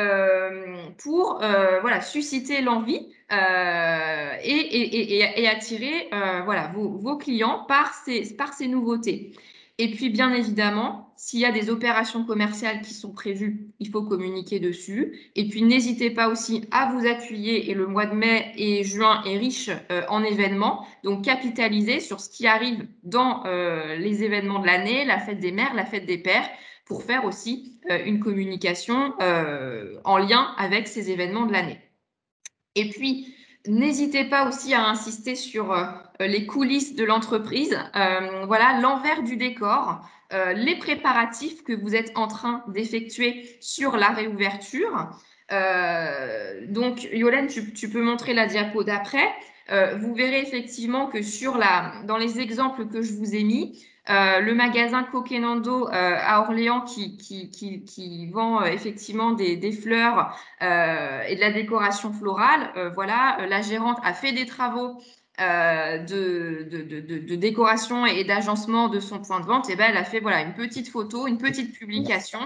pour voilà, susciter l'envie et attirer voilà, vos clients par ces nouveautés. Et puis, bien évidemment, s'il y a des opérations commerciales qui sont prévues, il faut communiquer dessus. Et puis, n'hésitez pas aussi à vous appuyer, et le mois de mai et juin est riche en événements, donc capitalisez sur ce qui arrive dans les événements de l'année, la fête des mères, la fête des pères, pour faire aussi une communication en lien avec ces événements de l'année. Et puis, n'hésitez pas aussi à insister sur les coulisses de l'entreprise, voilà, l'envers du décor, les préparatifs que vous êtes en train d'effectuer sur la réouverture. Donc, Yolène, tu peux montrer la diapo d'après. Vous verrez effectivement que dans les exemples que je vous ai mis, le magasin Coquenando à Orléans qui vend effectivement des fleurs et de la décoration florale. Voilà, la gérante a fait des travaux de décoration et d'agencement de son point de vente. Et ben, elle a fait voilà, une petite photo, une petite publication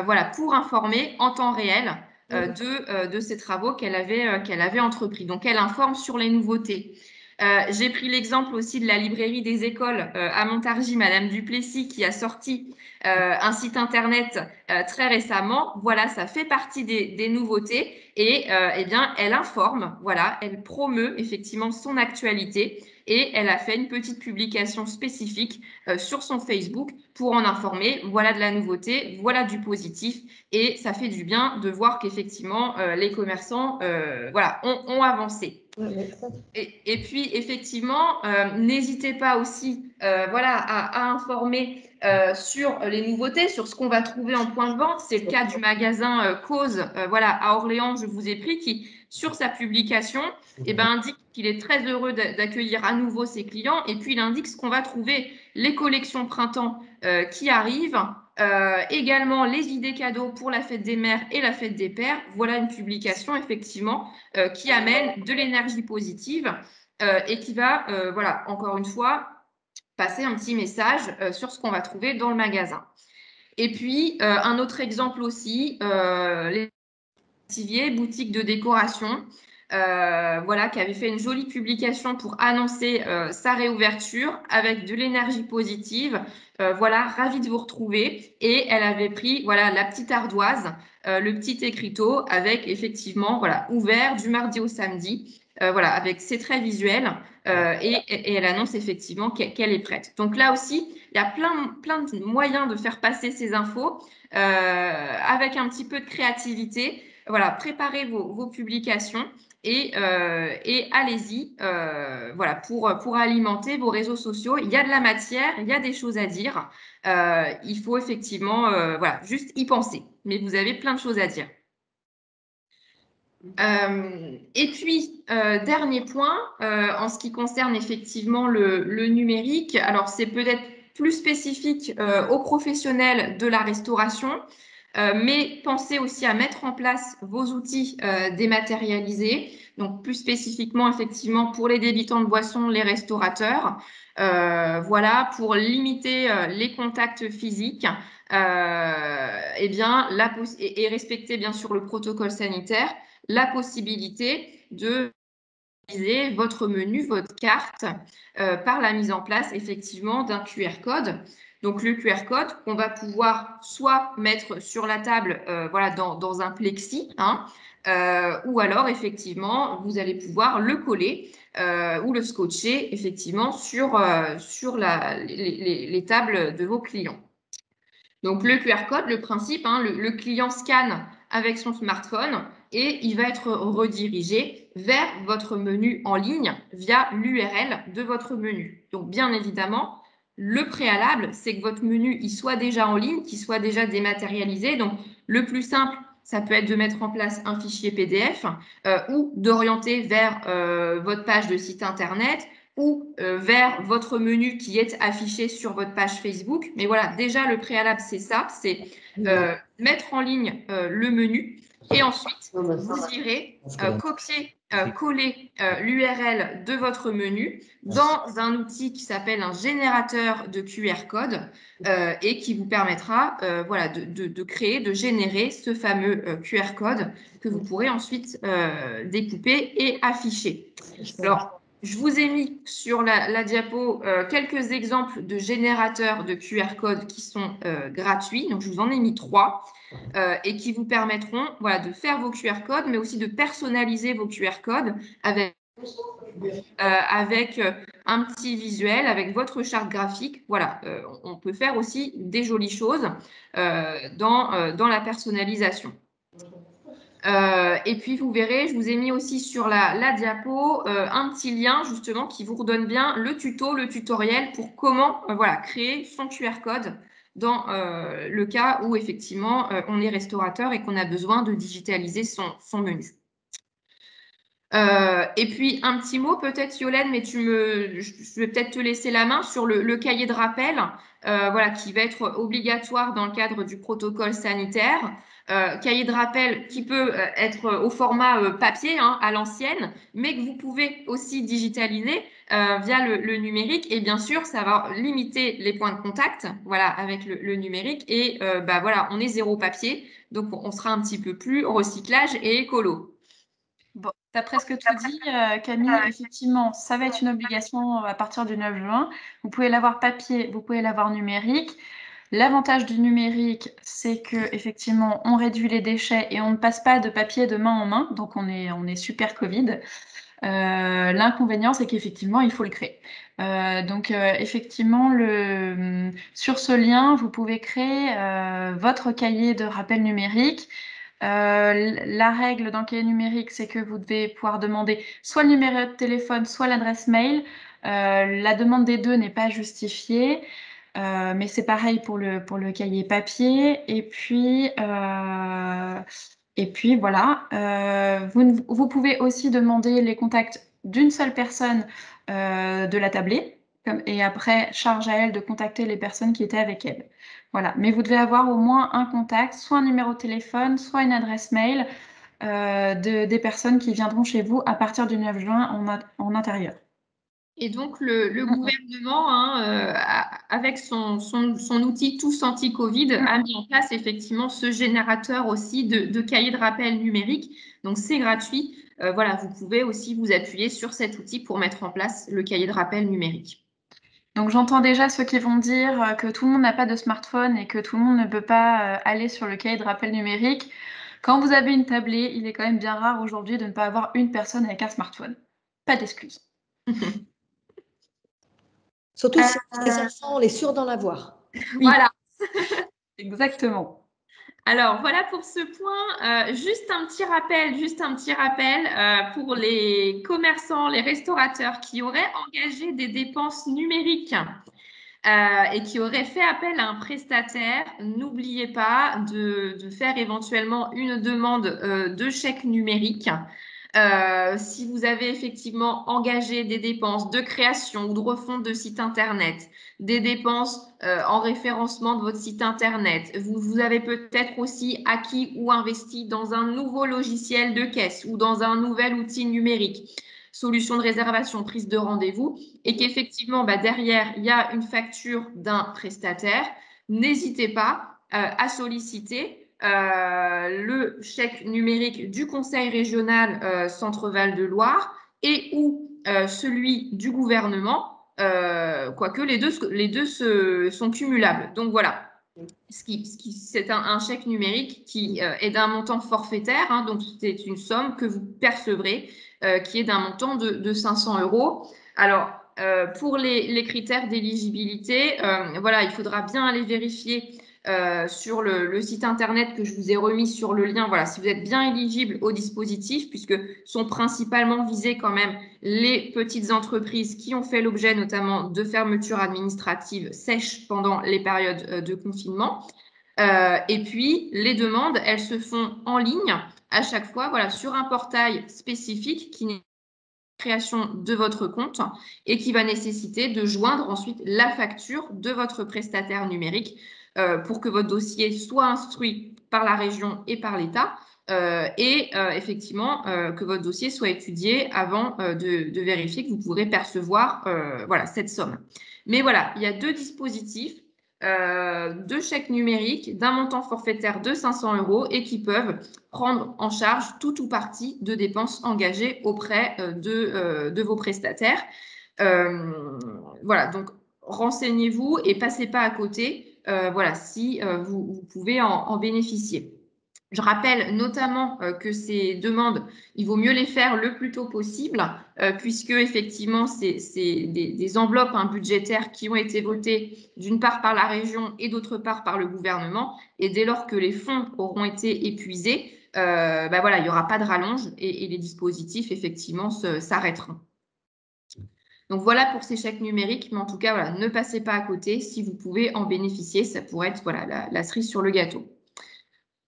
voilà, pour informer en temps réel de ces travaux qu'elle avait entrepris. Donc, elle informe sur les nouveautés. J'ai pris l'exemple aussi de la librairie des écoles à Montargis, Madame Duplessis, qui a sorti un site internet très récemment. Voilà, ça fait partie des nouveautés et eh bien, elle informe, voilà, elle promeut effectivement son actualité et elle a fait une petite publication spécifique sur son Facebook pour en informer. Voilà de la nouveauté, voilà du positif et ça fait du bien de voir qu'effectivement les commerçants voilà, ont avancé. Et puis, effectivement, n'hésitez pas aussi voilà, à informer sur les nouveautés, sur ce qu'on va trouver en point de vente. C'est le cas du magasin Cause voilà, à Orléans, je vous ai pris, qui, sur sa publication, eh ben, indique qu'il est très heureux d'accueillir à nouveau ses clients. Et puis, il indique ce qu'on va trouver, les collections printemps qui arrivent, également les idées cadeaux pour la fête des mères et la fête des pères. Voilà une publication, effectivement, qui amène de l'énergie positive et qui va, voilà, encore une fois, passer un petit message sur ce qu'on va trouver dans le magasin. Et puis, un autre exemple aussi, les Tivier, boutique de décoration, voilà, qui avait fait une jolie publication pour annoncer sa réouverture avec de l'énergie positive. Voilà, ravie de vous retrouver. Et elle avait pris voilà, la petite ardoise, le petit écriteau avec effectivement voilà, ouvert du mardi au samedi. Voilà, avec c'est très visuel et elle annonce effectivement qu'elle est prête. Donc là aussi, il y a plein de moyens de faire passer ces infos avec un petit peu de créativité. Voilà, préparez vos publications et allez-y voilà, pour alimenter vos réseaux sociaux. Il y a de la matière, il y a des choses à dire. Il faut effectivement voilà, juste y penser. Mais vous avez plein de choses à dire. Et puis, dernier point, en ce qui concerne effectivement le numérique, alors c'est peut-être plus spécifique aux professionnels de la restauration, mais pensez aussi à mettre en place vos outils dématérialisés, donc plus spécifiquement effectivement pour les débitants de boissons, les restaurateurs, voilà, pour limiter les contacts physiques, eh bien, et respecter bien sûr le protocole sanitaire, la possibilité de utiliser votre menu, votre carte, par la mise en place effectivement d'un QR code. Donc le QR code qu'on va pouvoir soit mettre sur la table voilà, dans un plexi, hein, ou alors effectivement vous allez pouvoir le coller ou le scotcher effectivement sur les tables de vos clients. Donc le QR code, le principe, hein, le client scanne avec son smartphone et il va être redirigé vers votre menu en ligne via l'URL de votre menu. Donc bien évidemment, le préalable, c'est que votre menu il soit déjà en ligne, qu'il soit déjà dématérialisé. Donc le plus simple, ça peut être de mettre en place un fichier PDF ou d'orienter vers votre page de site internet ou vers votre menu qui est affiché sur votre page Facebook. Mais voilà, déjà le préalable, c'est ça, c'est mettre en ligne le menu et ensuite vous irez copier, coller l'URL de votre menu dans un outil qui s'appelle un générateur de QR code et qui vous permettra voilà, de créer, de générer ce fameux QR code que vous pourrez ensuite découper et afficher. Alors, je vous ai mis sur la diapo quelques exemples de générateurs de QR code qui sont gratuits. Donc, je vous en ai mis 3 et qui vous permettront voilà, de faire vos QR codes, mais aussi de personnaliser vos QR codes avec un petit visuel, avec votre charte graphique. Voilà, on peut faire aussi des jolies choses dans la personnalisation. Et puis, vous verrez, je vous ai mis aussi sur la diapo un petit lien justement qui vous redonne bien le tuto, le tutoriel pour comment voilà, créer son QR code dans le cas où effectivement on est restaurateur et qu'on a besoin de digitaliser son menu. Et puis, un petit mot peut-être, Yolène, mais je vais peut-être te laisser la main sur le cahier de rappel voilà, qui va être obligatoire dans le cadre du protocole sanitaire. Cahier de rappel qui peut être au format papier hein, à l'ancienne, mais que vous pouvez aussi digitaliser via le numérique. Et bien sûr, ça va limiter les points de contact voilà, avec le numérique. Et bah, voilà, on est 0 papier, donc on sera un petit peu plus recyclage et écolo. Bon, tu as presque tout dit, Camille. Effectivement, ça va être une obligation à partir du 9 juin. Vous pouvez l'avoir papier, vous pouvez l'avoir numérique. L'avantage du numérique, c'est que effectivement, on réduit les déchets et on ne passe pas de papier de main en main, donc on est super Covid. L'inconvénient, c'est qu'effectivement, il faut le créer. Donc, effectivement, sur ce lien, vous pouvez créer votre cahier de rappel numérique. La règle dans le cahier numérique, c'est que vous devez pouvoir demander soit le numéro de téléphone, soit l'adresse mail. La demande des deux n'est pas justifiée, mais c'est pareil pour le cahier papier. Et puis voilà, vous pouvez aussi demander les contacts d'une seule personne de la tablée, et après, charge à elle de contacter les personnes qui étaient avec elle. Voilà, mais vous devez avoir au moins un contact, soit un numéro de téléphone, soit une adresse mail des personnes qui viendront chez vous à partir du 9 juin en intérieur. Et donc, le gouvernement, hein, avec son outil Tous Anti-Covid, a mis en place effectivement ce générateur aussi de cahiers de rappel numérique. Donc, c'est gratuit. Voilà, vous pouvez aussi vous appuyer sur cet outil pour mettre en place le cahier de rappel numérique. Donc, j'entends déjà ceux qui vont dire que tout le monde n'a pas de smartphone et que tout le monde ne peut pas aller sur le cahier de rappel numérique. Quand vous avez une tablée, il est quand même bien rare aujourd'hui de ne pas avoir une personne avec un smartphone. Pas d'excuses. Surtout si on a des enfants, on est sûr d'en avoir. Oui. Voilà. Exactement. Alors, voilà pour ce point. Juste un petit rappel pour les commerçants, les restaurateurs qui auraient engagé des dépenses numériques et qui auraient fait appel à un prestataire. N'oubliez pas de faire éventuellement une demande de chèque numérique. Si vous avez effectivement engagé des dépenses de création ou de refonte de site internet, des dépenses en référencement de votre site internet, vous avez peut-être aussi acquis ou investi dans un nouveau logiciel de caisse ou dans un nouvel outil numérique, solution de réservation, prise de rendez-vous, et qu'effectivement derrière il y a une facture d'un prestataire, n'hésitez pas à solliciter le chèque numérique du Conseil régional Centre-Val de Loire et ou celui du gouvernement, quoique les deux sont cumulables. Donc voilà, c'est un chèque numérique qui est d'un montant forfaitaire, hein, donc c'est une somme que vous percevrez qui est d'un montant de 500 €. Alors, pour les critères d'éligibilité, voilà, il faudra bien aller vérifier sur le site internet que je vous ai remis sur le lien, voilà, si vous êtes bien éligible au dispositif, puisque sont principalement visées quand même les petites entreprises qui ont fait l'objet notamment de fermetures administratives sèches pendant les périodes de confinement. Et puis, les demandes, elles se font en ligne à chaque fois, voilà, sur un portail spécifique qui n'est création de votre compte et qui va nécessiter de joindre ensuite la facture de votre prestataire numérique pour que votre dossier soit instruit par la région et par l'État et effectivement que votre dossier soit étudié avant de vérifier que vous pourrez percevoir voilà, cette somme. Mais voilà, il y a deux dispositifs. de chèques numériques d'un montant forfaitaire de 500 € et qui peuvent prendre en charge tout ou partie de dépenses engagées auprès de vos prestataires. Voilà, donc renseignez-vous et passez pas à côté, voilà, si vous pouvez en bénéficier. Je rappelle notamment que ces demandes, il vaut mieux les faire le plus tôt possible, puisque effectivement, c'est des enveloppes budgétaires qui ont été votées d'une part par la région et d'autre part par le gouvernement. Et dès lors que les fonds auront été épuisés, voilà, il n'y aura pas de rallonge et les dispositifs, effectivement, s'arrêteront. Donc voilà pour ces chèques numériques, mais en tout cas, voilà, ne passez pas à côté. Si vous pouvez en bénéficier, ça pourrait être voilà, la cerise sur le gâteau.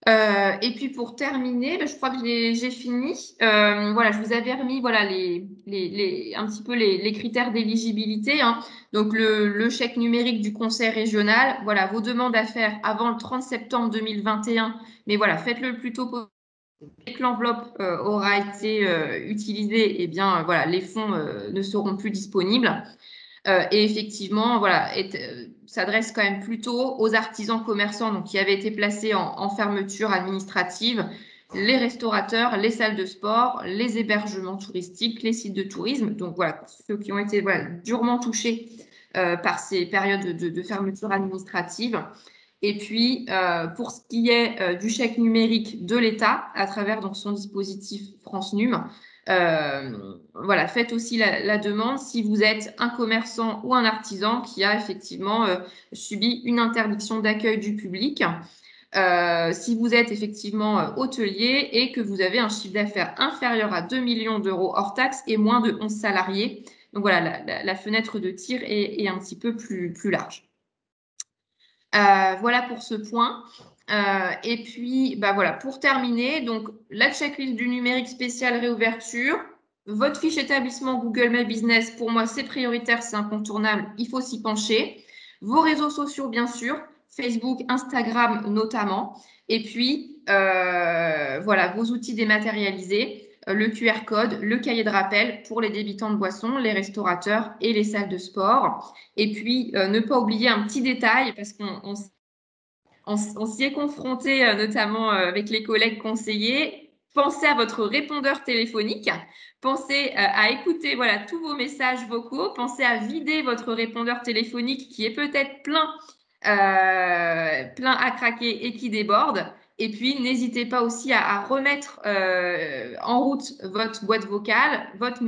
Et puis pour terminer, je crois que j'ai fini. Voilà, je vous avais remis voilà, un petit peu les critères d'éligibilité. Hein. Donc le chèque numérique du conseil régional, voilà, vos demandes à faire avant le 30 septembre 2021, mais voilà, faites-le le plus tôt possible. Dès que l'enveloppe aura été utilisée, eh bien voilà, les fonds ne seront plus disponibles. Et effectivement, voilà, s'adresse quand même plutôt aux artisans commerçants donc, qui avaient été placés en fermeture administrative, les restaurateurs, les salles de sport, les hébergements touristiques, les sites de tourisme. Donc voilà, ceux qui ont été voilà, durement touchés par ces périodes de fermeture administrative. Et puis, pour ce qui est du chèque numérique de l'État, à travers donc, son dispositif France Num, voilà, faites aussi la demande si vous êtes un commerçant ou un artisan qui a effectivement subi une interdiction d'accueil du public. Si vous êtes effectivement hôtelier et que vous avez un chiffre d'affaires inférieur à 2 millions d'euros hors taxes et moins de 11 salariés. Donc voilà, la fenêtre de tir est un petit peu plus large. Voilà pour ce point. Et puis, voilà, pour terminer, donc la checklist du numérique spécial réouverture, votre fiche établissement Google My Business, pour moi, c'est prioritaire, c'est incontournable, il faut s'y pencher. Vos réseaux sociaux, bien sûr, Facebook, Instagram notamment. Et puis, voilà, vos outils dématérialisés, le QR code, le cahier de rappel pour les débitants de boissons, les restaurateurs et les salles de sport. Et puis, ne pas oublier un petit détail, parce qu'on s'y est confronté notamment avec les collègues conseillers. Pensez à votre répondeur téléphonique. Pensez à écouter voilà, tous vos messages vocaux. Pensez à vider votre répondeur téléphonique qui est peut-être plein à craquer et qui déborde. Et puis, n'hésitez pas aussi à remettre en route votre boîte vocale, votre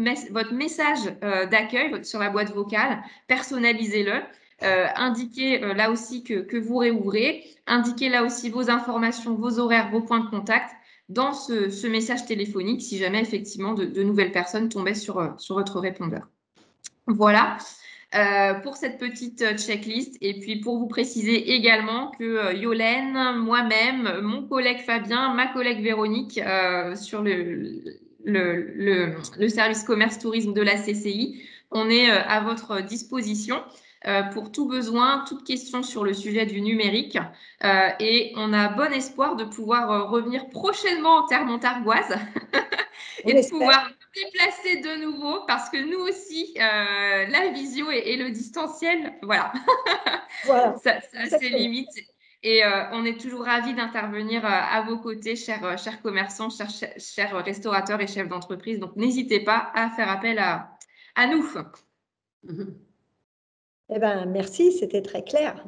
message d'accueil sur la boîte vocale. Personnalisez-le. Indiquez là aussi que vous réouvrez. Indiquez là aussi vos informations, vos horaires, vos points de contact dans ce message téléphonique si jamais effectivement de nouvelles personnes tombaient sur votre répondeur. Voilà. Pour cette petite checklist. Et puis, pour vous préciser également que Yolène, moi-même, mon collègue Fabien, ma collègue Véronique, sur le service commerce tourisme de la CCI, on est à votre disposition pour tout besoin, toute question sur le sujet du numérique. Et on a bon espoir de pouvoir revenir prochainement en terre montargoise et de pouvoir déplacer de nouveau parce que nous aussi, la visio et le distanciel, voilà, Voilà. ça a ses limites. Et on est toujours ravis d'intervenir à vos côtés, chers commerçants, chers restaurateurs et chefs d'entreprise. Donc, n'hésitez pas à faire appel à nous. Eh bien, merci, c'était très clair.